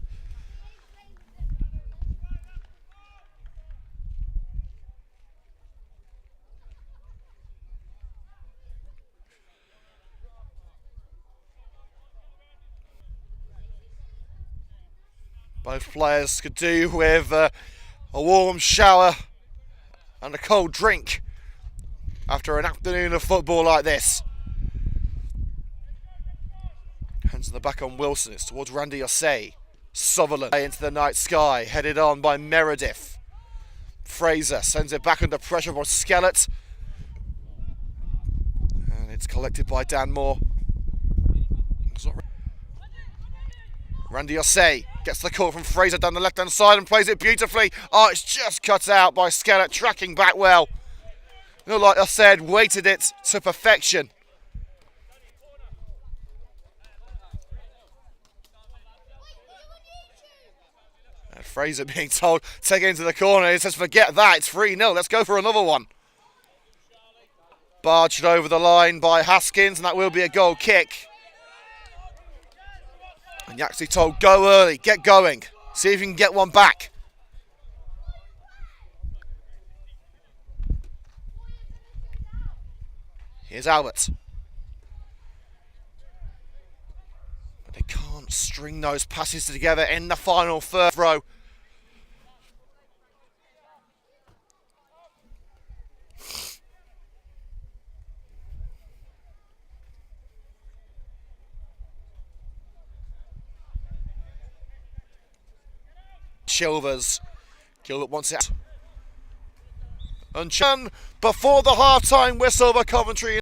Both players could do with a warm shower and a cold drink after an afternoon of football like this. Hands in the back on Wilson. It's towards Randy Osei. Sutherland into the night sky, headed on by Meredith. Fraser sends it back under pressure from Skellett. And it's collected by Dan Moore. Randy Osei gets the call from Fraser down the left-hand side and plays it beautifully. Oh, it's just cut out by Skellett, tracking back well. You know, like I said, weighted it to perfection. And Fraser being told, take it into the corner. He says, forget that, it's 3-0. Let's go for another one. Barged over the line by Haskins, and that will be a goal kick. And Yaxley told, go early, get going. See if you can get one back. Here's Albert. But they can't string those passes together in the final third row. Chilvers. Gilbert wants it. And before the half-time whistle for Coventry